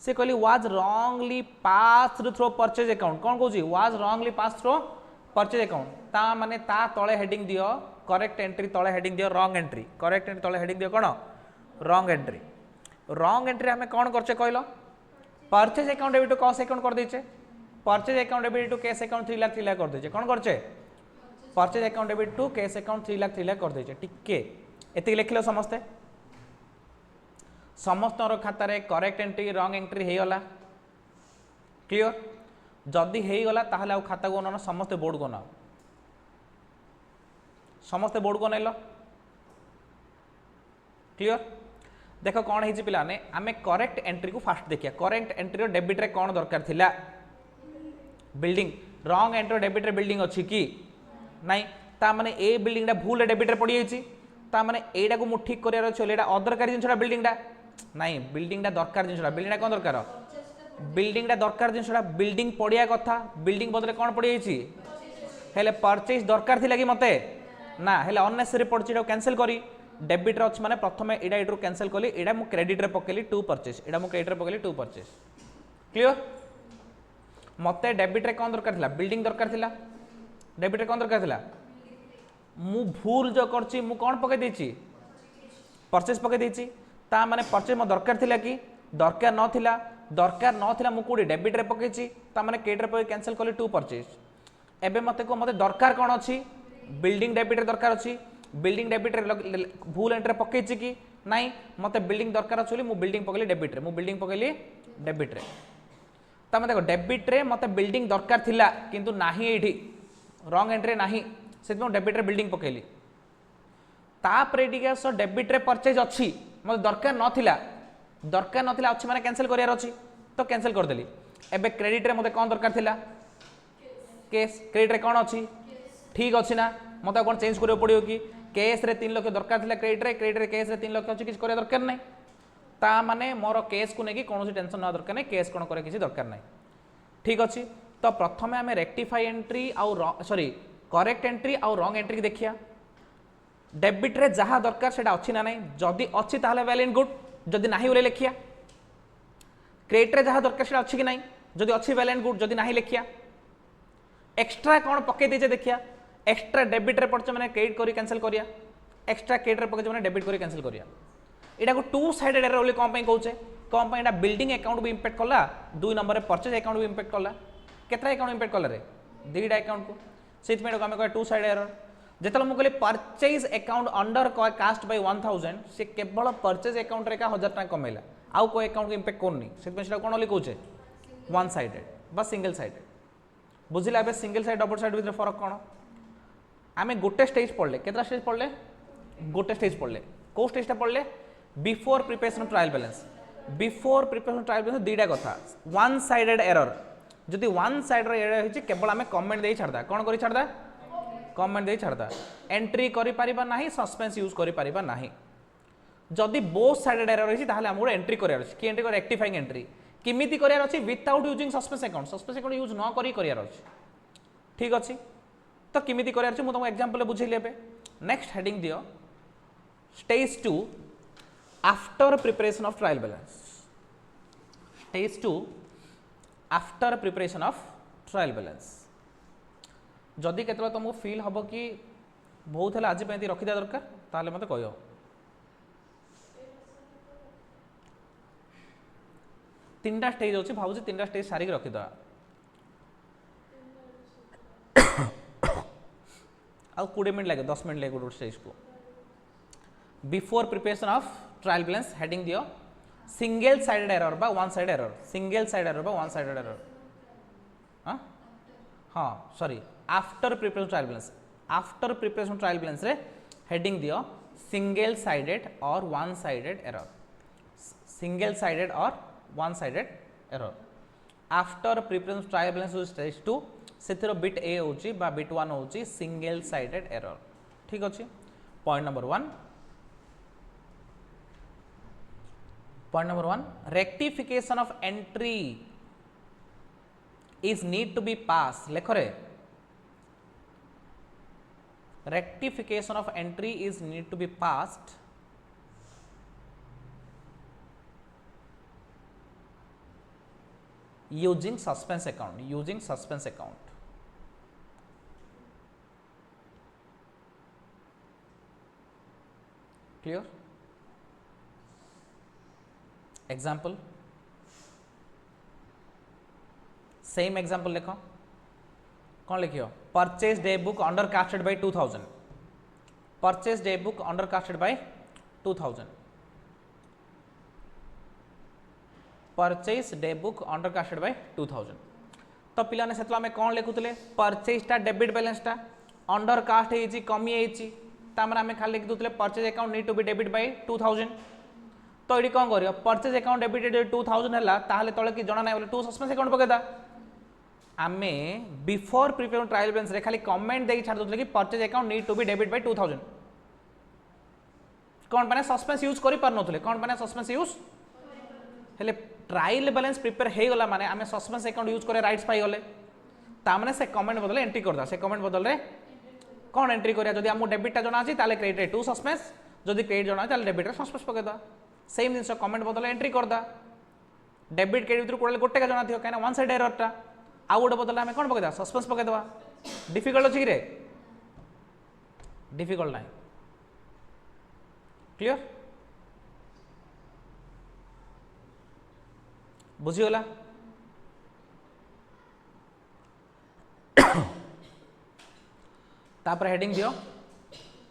से कहली was wrongly passed through purchase account कोन कहूची was wrongly passed through purchase account ता माने ता तळे हेडिंग दियो करेक्ट एंट्री तळे हेडिंग दियो रॉन्ग एंट्री करेक्ट एंट्री तळे हेडिंग दियो कोन रॉन्ग एंट्री हमें कोन करचे कहलो purchase account debit to cash account कर देचे purchase account debit to cash account 3 lakh कर देचे कोन करचे purchase account debit to cash account 3 lakh कर देचे टिके एति लिखलो समस्ते समस्त खाता रे करेक्ट एंट्री रॉन्ग एंट्री हे गला क्लियर जदी हे गला ताहले आ खाता को न समस्त बोर्ड को न समस्त बोर्ड को नेलो क्लियर देखो कौन है पिला ने आमे करेक्ट एंट्री को फास्ट देखिया करेक्ट एंट्री रो डेबिट रे कौन दरकार थिला बिल्डिंग रॉन्ग एंट्री डेबिट रे बिल्डिंग अछि की नाही ता माने ए बिल्डिंग डा भूल डेबिट रे पड़ी जाईची ता माने एडा को मु ठीक करियार अछि एडा अदरकारी जिनछडा बिल्डिंग डा नहीं बिल्डिंग डा दरकार जिनछडा बिल्डिंग डा कोन दरकार बिल्डिंग डा दरकार जिनछडा बिल्डिंग पड़िया कथा बिल्डिंग बदले कोन पड़ी जाईची हेले परचेज दरकार थिला कि मते ना हेले अननेसेसरी पड़ची डा कैंसिल करी डेबिट रे अछि माने प्रथमे एडा एडरो कैंसिल कली एडा मु क्रेडिट रे पकेली टू परचेज एडा मु क्रेडिट रे पकेली टू परचेज क्लियर मते डेबिट रे कोन दरकार थिला बिल्डिंग दरकार थिला डेबिट रे कोन दरकार थिला मु भूल जो करची मु कोन पके देची परचेज पके देची ता माने परचेज म दरकार थिला कि दरकार नथिला दरकार नथिला मु कोडी डेबिट रे पकेछि ता माने क्रेडिट रे पके कैंसिल करले टू परचेज एबे मते को मते दरकार कोन अछि बिल्डिंग डेबिट रे दरकार अछि बिल्डिंग डेबिट रे भूल एंट्री पकेछि कि नाही मते बिल्डिंग दरकार अछि मु बिल्डिंग पकेली डेबिट रे मु बिल्डिंग पकेली डेबिट रे ता देखो डेबिट रे मते बिल्डिंग दरकार थिला किंतु नाही एठी रॉन्ग एंट्री नाही सेति मु डेबिट रे बिल्डिंग पकेली तापरे टिके सो डेबिट रे परचेज अछि मते दरकार नथिला अछि माने कैंसिल करियार अछि तो कैंसिल कर देली एबे क्रेडिट रे मते कोन दरकार थिला केस क्रेडिट रे कोन अछि ठीक अछि ना मते कोन चेंज करियो पड़ियो कि केस रे 3 लाख दरकार थिला क्रेडिट रे केस रे 3 लाख अछि किछ करिया दरकार नै ता माने मोर केस को नेकी कोनोसी टेंशन ना दरकार नै केस कोन करे किछि दरकार नै ठीक अछि तो प्रथमे हमें रेक्टिफाई एंट्री आउ सॉरी करेक्ट एंट्री आउ रॉन्ग एंट्री देखिया डेबिट रे जहा दरकार सेटा अछि ना नै जदी अछि ताहले वेल एंड गुड जदी नाही बोले लिखिया क्रेडिट रे जहा दरकार सेटा अछि कि नाही जदी अछि वेल एंड गुड जदी नाही लिखिया एक्स्ट्रा कोन पके देजे देखिया एक्स्ट्रा डेबिट रे पड़छ माने क्रेडिट करी कैंसिल करिया एक्स्ट्रा क्रेडिट रे पके माने डेबिट करी कैंसिल करिया एटा को टू साइडेड एरर बोली कोन पई कहउचे कोन पई एटा बिल्डिंग अकाउंट भी इंपैक्ट करला दुई नंबर रे परचेज अकाउंट भी इंपैक्ट करला केतरा अकाउंट इंपैक्ट करला रे दीडा अकाउंट को सेत में हम कह टू साइड एरर जेतल मु कहली purchase account undercast by 1000 से केवल परचेज अकाउंट रे का 1000 टका कमेला आउ को अकाउंट को इंपैक्ट कोनी सेत में सेटा कोन बोली कहउचे वन साइडेड बस सिंगल साइडेड बुझिला बे सिंगल साइड डबल साइड बितर फरक कोन आमे गोटे स्टेज पढ़ले केतरा स्टेज पढ़ले गोटे स्टेज पढ़ले को स्टेज ता पढ़ले before preparation of trial balance before preparation trial balance दीडा कथा वन साइडेड एरर जदि वन साइड रे एरर हिची केवल आमे कमेंट देई छाड़दा कोन करी छाड़दा कमेंट देई छाड़दा एंट्री करि परिबा नाही सस्पेंस यूज करि परिबा नाही जदि बोथ साइडेड एरर हिची ताहाले हमरो एंट्री करियार अछि की एंट्री कर रेक्टिफाइंग एंट्री किमिति करियार अछि without using suspense account use न करी करियार अछि ठीक अछि तो किमिति करियार अछि मु तुम एग्जांपल बुझै लेबे नेक्स्ट हेडिंग दियो stage 2 after preparation of trial balance stage 2 after preparation of trial balance जदि केतला तुमको फील हबो कि बहुत है आज पे रखी दिया दरकार ताले मते कहियो तीनटा स्टेज होची भाबुची तीनटा स्टेज सारी के रखी दवा आ 20 मिनट लगे 10 मिनट लगे स्टेज को before preparation of trial balance heading दियो सिंगल साइडेड एरर बा one side error single side error बा वन साइडेड एरर हाँ sorry after preparation trial balance after preparation trial balance रे हेडिंग दियो single sided or one sided error single sided or one sided error after preparation trial balance stage 2 सेथिरो बिट ए होची बा बिट 1 होची सिंगल साइडेड एरर ठीक अछि point number 1 rectification of entry is need to be passed लेखो रे rectification of entry is need to be passed using suspense account clear example same example लिखो कौन लिखियो purchase day book under casted by 2000 purchase day book under casted by 2000 purchase day book under casted by 2000 तो पिलाने सेतला हमें कौन लिखुतले परचेज टा डेबिट बैलेंस टा अंडर कास्ट हेची कमी हेची तामरा हमें खाली लिख दुतले purchase account need to be debit by 2000 तो एडी कोन करियो परचेज अकाउंट डेबिटेड 2000 हला ताहले तळे कि जणा नै बोले 2 सस्पेंस अकाउंट पकेदा आमे बिफोर प्रिपरेशन ट्रायल बैलेंस रे खाली कमेंट देई छाड़ दोतले कि purchase account need to be debit by 2000 कोन पने सस्पेंस यूज करि पार नथले कोन पने सस्पेंस यूज हेले ट्रायल बैलेंस प्रिपेयर हे गला माने आमे सस्पेंस अकाउंट यूज करे राइट्स पाई गले ता माने से कमेंट बदले एंट्री करदा से कमेंट बदल रे कोन एंट्री करिया जदी हमो डेबिट ता जणा अछि ताले क्रेडिट रे 2 सस्पेंस जदी क्रेडिट जणा ताले डेबिट रे सस्पेंस पकेदा सेम जिंस कमेंट बदले एंट्री करदा डेबिट क्रेडिट भीतर कोडले गोटे का जणा थियो काना वन साइड एरर टा आउ गोटे बदले आमे कोन पकेदा सस्पेंस पकेदवा डिफिकल्ट अछि कि रे डिफिकल्ट नाही क्लियर बुझीगला तापर हेडिंग दियो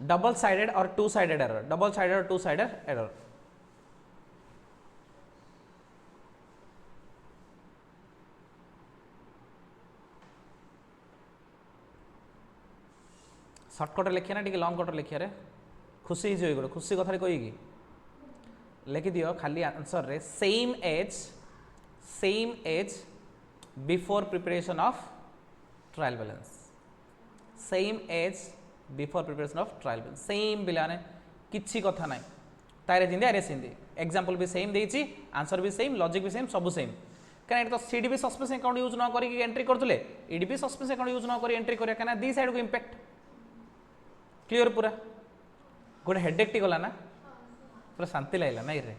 डबल साइडेड और two sided error double sided और टू साइडेड एरर सर्टकट लिखिए ना टी लंग कट लिखिए रे खुशी हो गोटे खुशी कथा कहीकि लिखि दियो खाली आंसर रे same as before preparation of trial balance same as before preparation of trial balance same पिलाने किछि कथा ना तारे जिंदे अरे सिंदे एग्जांपल भी सेम देछि आंसर भी सेम लॉजिक भी सेम सब सेम कहना तो सीडीबी सस्पेंस अकाउंट यूज न करी एंट्री करथले ईडीबी सस्पेंस अकाउंट यूज न करी एंट्री करिया कहना दी साइड को इंपैक्ट क्लियर पूरा गोटे हेडेक टी गला ना पूरा शांति लगला ना रे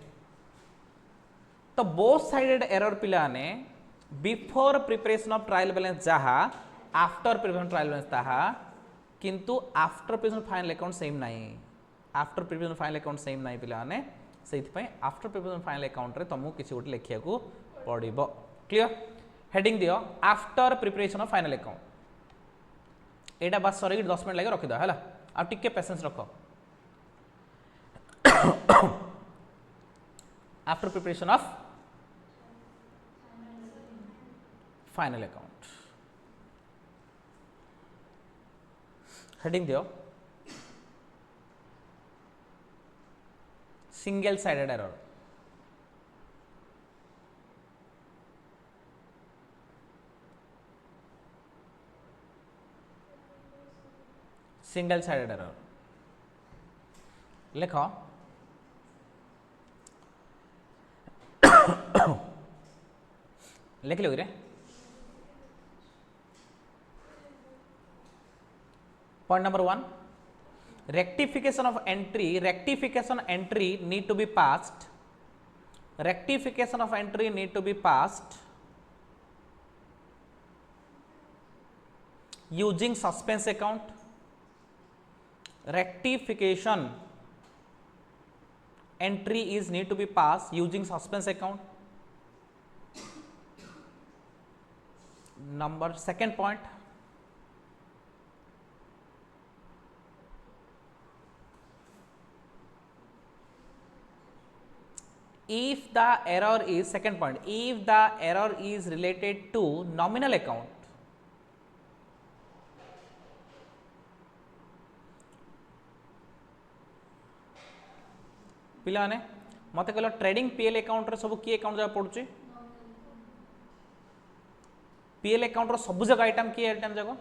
तो बोथ साइडेड एरर पिलाने before preparation of trial balance जहा आफ्टर प्रिपरेशन ट्रायल बैलेंस ताहा किंतु after preparation final account same नहीं after preparation final account same नहीं पिलाने सेइथि आफ्टर प्रिपरेशन फाइनल अकाउंट रे तुमको किसी गोटे लिखिया को पड़िबो क्लियर हेडिंग दियो after preparation of final account एटा बस सरी 10 मिनट लगे रखि दो हला आ टिके पेशेंस रखो after preparation of final account heading दियो single sided error single sided error लिख लिख लो रे point number 1 rectification of entry need to be passed rectification of entry need to be passed using suspense account rectification entry is need to be passed using suspense account number second point if the error is second point if the error is related to nominal account पिला ने मत कहल ट्रेडिंग पीएल अकाउंट रे सब की अकाउंट जगह पड़ुची पीएल अकाउंट रो सब जगह आइटम की आइटम जगह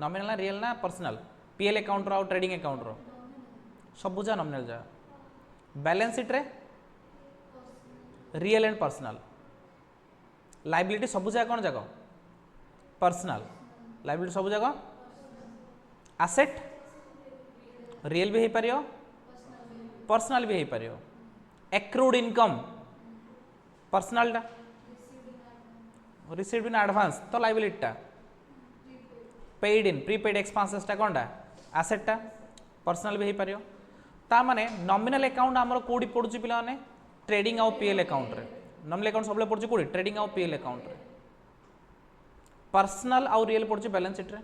नॉमिनल ना रियल ना पर्सनल पीएल अकाउंट रो और ट्रेडिंग अकाउंट रो सब जगह नॉमिनल जगह बैलेंस शीट रे रियल एंड पर्सनल लायबिलिटी सब जगह कौन जगह पर्सनल लायबिलिटी सब जगह एसेट रियल भी हो पारियो पर्सनल भी हो पारियो एक्रूड इनकम पर्सनल टा रिसीव्ड इन एडवांस तो लायबिलिटी टा पेड इन प्रीपेड एक्सपेंसेस टा कोनटा एसेट टा पर्सनल भी हो पारियो ता माने नॉमिनल अकाउंट हमर कोडी पडुची पिला ने ट्रेडिंग और पीएल अकाउंट रे नॉमिनल अकाउंट सबले पडुची कोडी ट्रेडिंग और पीएल अकाउंट रे पर्सनल और रियल पडुची बैलेंस शीट रे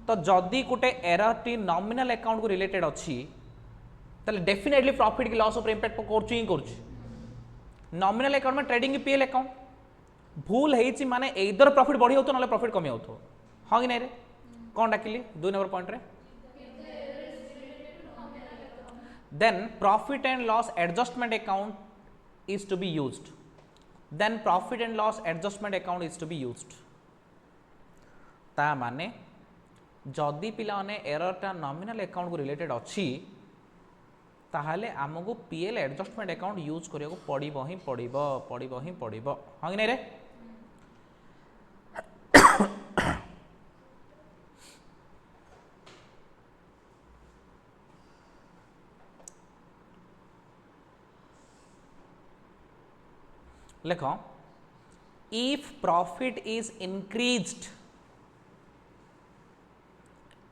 तो जदी गुटे एरर टी नॉमिनल अकाउंट को रिलेटेड अछि ताले डेफिनेटली प्रॉफिट की लॉस ऊपर इंपैक्ट करछु ही करछु नॉमिनल अकाउंट में ट्रेडिंग पीएल अकाउंट भूल हेछि माने एदर प्रॉफिट बढ़ी होतो नले प्रॉफिट कमी होतो हां कि नै रे कोन डाकिली 2 नंबर पॉइंट रे then profit and loss adjustment account is to be used then profit and loss adjustment account is to be used ता माने जदि पिला ने एरर टा नॉमिनल अकाउंट को रिलेटेड अछि ताहाले हमको पीएल एडजस्टमेंट अकाउंट यूज करिया को पड़िबो ही पड़िबो हां कि नै रे लिखो if profit is increased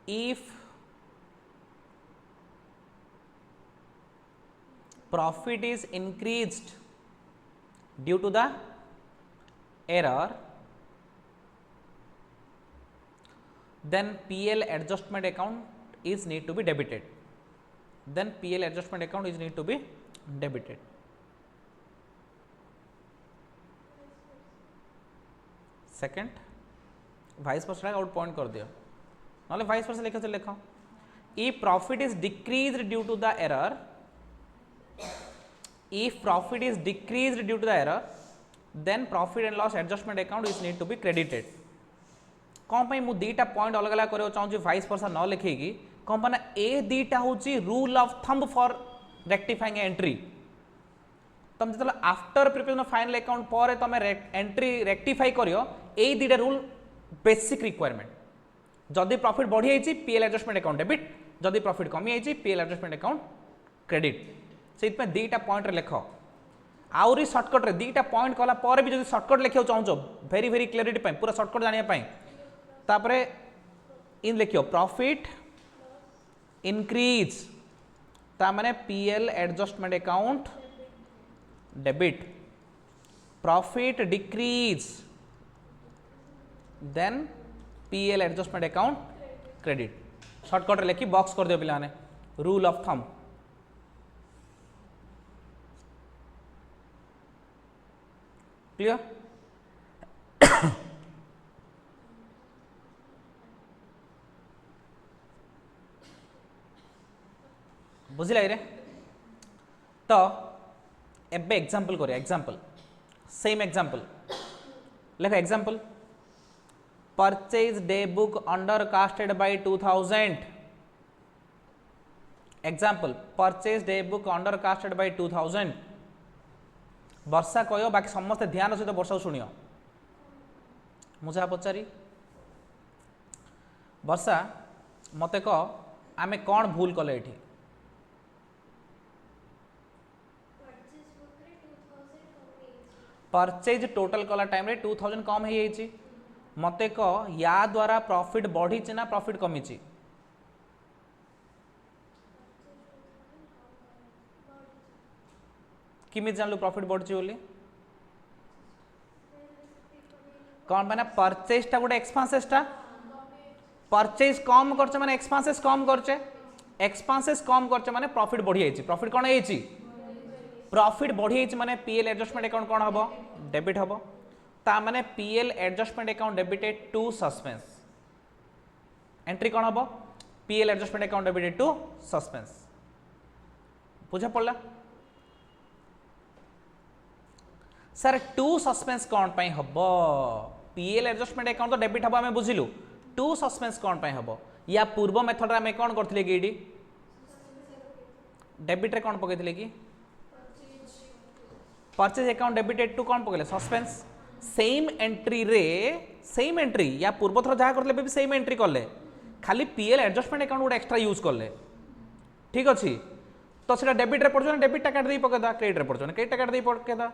if profit is increased due to the error then PL adjustment account is need to be debited. Then PL adjustment account is need to be debited. Second, vice versa out point कर दियो, नाले vice versa लिखो तो लिखो. If profit is decreased due to the error, if profit is decreased due to the error, then profit and loss adjustment account is need to be credited. कौन पाई मु दीटा पॉइंट अलग अलग करियो चाहूँ वाइस वर्सा न लिखेगी कौन पाना ए दीटा होची rule of thumb for rectifying entry. तुम जो after preparation of final account पर तुम एंट्री रेक्टिफाई करियो ए दीटा रूल बेसिक रिक्वायरमेंट. जदि प्रॉफिट बढ़ी जाइए पीएल एडजस्टमेंट अकाउंट डेबिट, जदि प्रॉफिट कमी जाइए पीएल एडजस्टमेंट अकाउंट क्रेडिट. से दीटा पॉइंट लिख आउरी सर्टकट रे दीटा पॉइंट कला पर भी जदि सर्टकट लिखा चाहूँ वेरी वेरी क्लियरिटी पूरा सर्टकट जानापी तापरे इन लिखियो प्रॉफिट इंक्रीज तामाने PL adjustment account debit, profit decrease then PL adjustment account credit. Shortcut रे लिखी बॉक्स कर दियो पिलाने रूल ऑफ थंब. क्लियर? बुझिला रे तो एबे एग्जांपल करिया. एग्जांपल सेम एग्जांपल लेखो. Example purchase day book under casted by 2000. Example purchase day book under casted by 2000. Varsha कहो बाकी समस्त ध्यान सहित वर्षा शुणियो. मुझे पचारि वर्षा मते कह आमे कौन भूल कले एठी. परचेज टोटल कला टाइम रे 2000 कम हो जाइए. मते कह या द्वारा प्रॉफिट बढ़ी ना प्रॉफिट कमी. किमी जानलु प्रॉफिट बढ़ी बोली कौन मैंने परचेज टा गोटे एक्सपेंसेस टा परचेज कम करचे माने एक्सपेंसेस कम करचे. एक्सपेंसेस कम करचे माने प्रॉफिट बढ़ी जाइए. प्रॉफिट कौन है प्रॉफिट बढ़ी जाइए माने पीएल एडजस्टमेंट अकाउंट कौन हम डेबिट हम ता माने PL adjustment account debited to suspense. Entry कौन हम PL adjustment account debited to suspense. बुझा पड़ला सर टू सस्पेंस कौन पाई हम पीएल एडजस्टमेंट अकाउंट तो डेबिट हम आम बुझिलु टू सस्पेंस कौन पाई हम या पूर्व मेथड रे आम कौन करथिले कि डेबिट रे कौन पकैथिले कि परचेज अकाउंट डेबिटेड टू कौन पकड़े सस्पेंस. सेम एंट्री रे सेम एंट्री या पूर्व थर जहाँ करले भी सेम एंट्री कले खाली पीएल एडजस्टमेंट अकाउंट गोटे एक्स्ट्रा यूज कले. ठीक अच्छे तो सीटा डेबिट रे पड़ो डेबिट टा काट दे पकेदा क्रेडिट रे पड़ो क्रेडिट टा काट दे पकेदा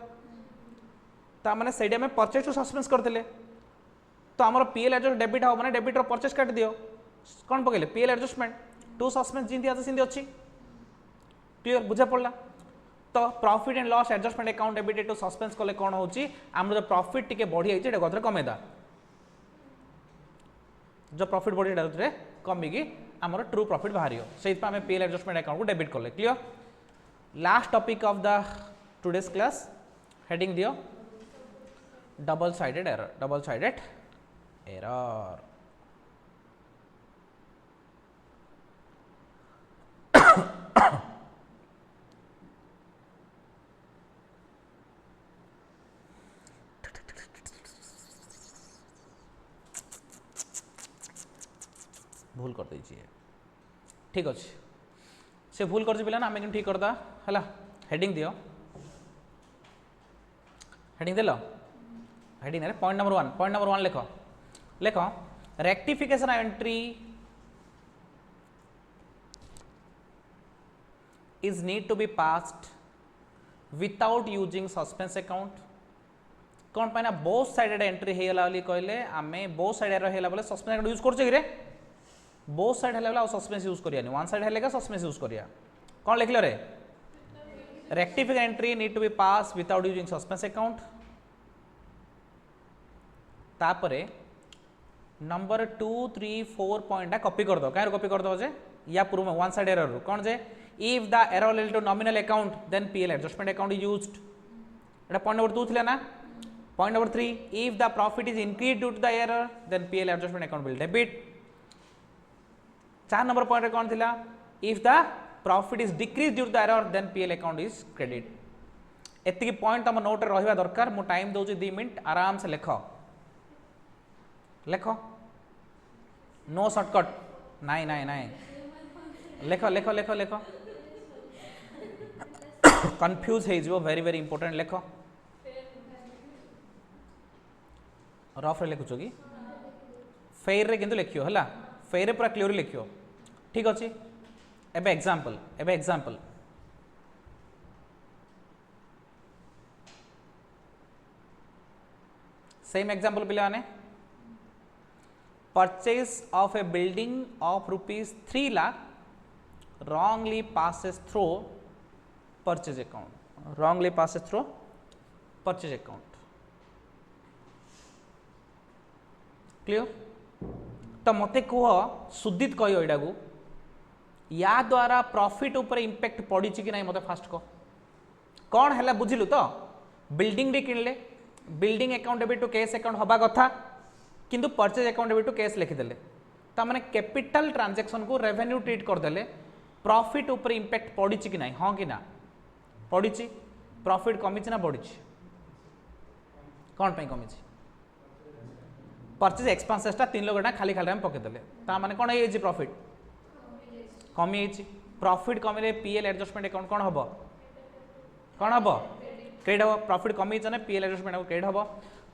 ता माने सेडी में परचेज टू सस्पेंस करथिले. तो आमर पीएल एडजस्ट डेबिट हो माने डेबिट रो परचेज काट दियो कौन पकेले पीएल एडजस्टमेंट टू सस्पेंस जिंदी आते सिंदी अच्छी. क्लियर बुझा पड़ला. तो profit and loss adjustment account debited to suspense कले कौन होची आम जो प्रॉफिट टिके बढ़ी जाइए गथरे कमेदा जो प्रॉफिट बढ़ी गथरे कमिकी आमर ट्रू प्रॉफिट बाहर से आम पीएल एडजस्टमेंट अकाउंट को डेबिट कले. Clear? Last topic of the today's class heading दियो double sided error. Double sided error भूल कर दीजिए. ठीक अच्छे से भूल कर पिला ना आम ठीक करदा है. हेडिंग दियो हेडिंग देल हेडिंग पॉइंट नंबर वन लिख लिख rectification entry is need to be passed without using suspense account. कौन पाइना बोथ साइडेड एंट्री होगा कहले आम बोथ साइड होगा सस्पेंस अकाउंट यूज कर बोथ साइड है सस्पेंस यूज करिया वन साइड है सस्पेंस यूज करिया. कौन लिखल रे rectifier entry need to be passed without using suspense account. तापरे नंबर 2 3 4 पॉइंट कॉपी कर दो कहीं कॉपी कर दो जे या पूर्व में वन साइड एरर कौन जे if the error related to nominal account then PL adjustment account is used एटा पॉइंट नंबर 2 थिला ना point number 3 if the profit is increase due to the error then PL adjustment account will debit 4 number point कौन थिला if the profit is decrease due to the error then PL account is credit एतिकी पॉइंट तुम नोट रे रहिबा दरकार मु टाइम दोची 2 मिनिट आराम से लेख नो शॉर्टकट नाई नाई नाई लेख लेख लेख लेख कन्फ्यूज हो वेरी वेरी इंपोर्टेंट लेख रफ रे लिखुच कि फेर रे किंतु लिखियो हला फेर रे पूरा क्लियर लिखियो ठीक अछि एबे एग्जांपल सेम एग्जांपल पिला ने purchase of a building of rupees 3 lakh wrongly passes through purchase account clear तो मते कह सुदित कह एटा को या द्वारा प्रॉफिट ऊपर इंपैक्ट पड़ी कि नहीं मते फास्ट कह कौन है बुझिलु तो बिल्डिंग रे किनले building account debit to cash account हबा कथा किंतु purchase account debit to cash लिखिदेले ताने कैपिटल ट्रांजैक्शन को रेवेन्यू ट्रीट करदेले प्रॉफिट ऊपर इंपैक्ट पड़ी कि नहीं हाँ कि ना पड़ी प्रॉफिट कमी ना बढ़ी कौन कमी परचेज एक्सपेंसेसटा 3 लाख टका खाली खाली पकईदेले ताने कौन है प्रॉफिट कमी प्रॉफिट कमी पीएल एडजस्टमेंट अकाउंट कौन हम क्रेडिट हम प्रॉफिट कमी पीएल एडजस्टमेंट अकाउंट क्रेडिट हम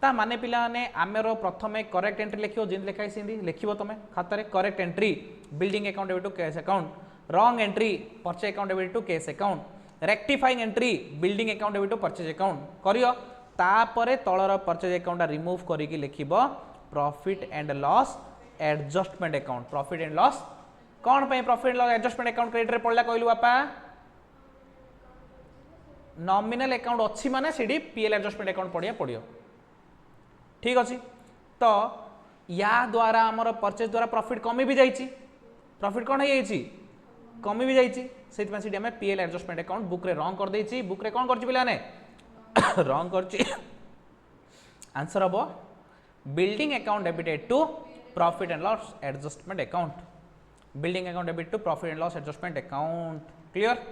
ता माने पिला ने आमेरो प्रथमे करेक्ट एंट्री लिखियो जिन लिखाई सिंदी लिखिबो तमे खातारे correct entry building account debit to cash account wrong entry purchase account debit to cash account rectifying entry building account debit to purchase account करियो तापरे तळर परचेज अकाउंट रिमूव करिकि लिखिबो profit and loss adjustment account profit and loss कौन पे profit and loss adjustment account credit रे पड़ला कहलु बापा नॉमिनल अकाउंट अछि माने सीडी पीएल एडजस्टमेंट अकाउंट पड़ियो ठीक अच्छे तो या द्वारा आमर परचेज द्वारा प्रॉफिट कमी भी जाइए प्रॉफिट कौन है कमी भी जाइए आम पीएल एडजस्टमेंट अकाउंट बुक रे रंग कर देछि बुक रे कौन करछि पिलाने रंग करछि आंसर हम building account debited to profit and loss adjustment account building account debit to profit and loss adjustment account clear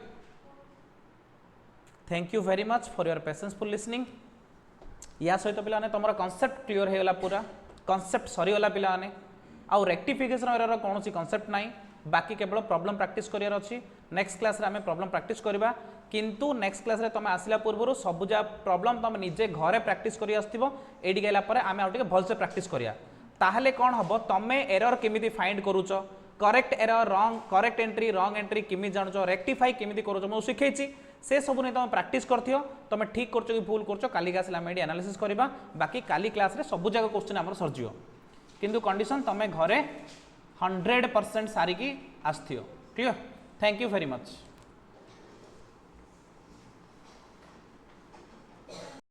thank you very much for your patienceful listening या सहित पिलाने तुम कॉन्सेप्ट क्लियर होगा पूरा कॉन्सेप्ट सरीगला पिलाने आउ रेक्टिफिकेशन एरर कौन कॉन्सेप्ट ना बाकी केवल प्रॉब्लम प्रैक्टिस करार अच्छी नेक्स्ट क्लास रे आमे प्रॉब्लम प्रैक्टिस करबा किंतु नेक्स्ट क्लास रे तुम आसला पूर्व सबुजा प्रॉब्लम तुम निजे घरे प्रैक्टिस करी आस्थिबो एडी गेला परे आमे आउ टिके भलसे प्रैक्टिस करिया ताहले कौन हबो तमे एरर केमिति फाइंड करूछ correct error wrong correct entry wrong entry केमि जानुछ रेक्टिफाई केमिति करूछ मु सिखैछि से सब नहीं तुम प्रैक्टिस करथियो तुम ठीक करछ कि भूल करछ काली क्लास ला मेडी एनालिसिस करबा बाकी काली क्लास रे सब जगह क्वेश्चन हमर सरजियो किंतु कंडीशन तुम घरे 100% सारी की आस्थियो clear thank you very much.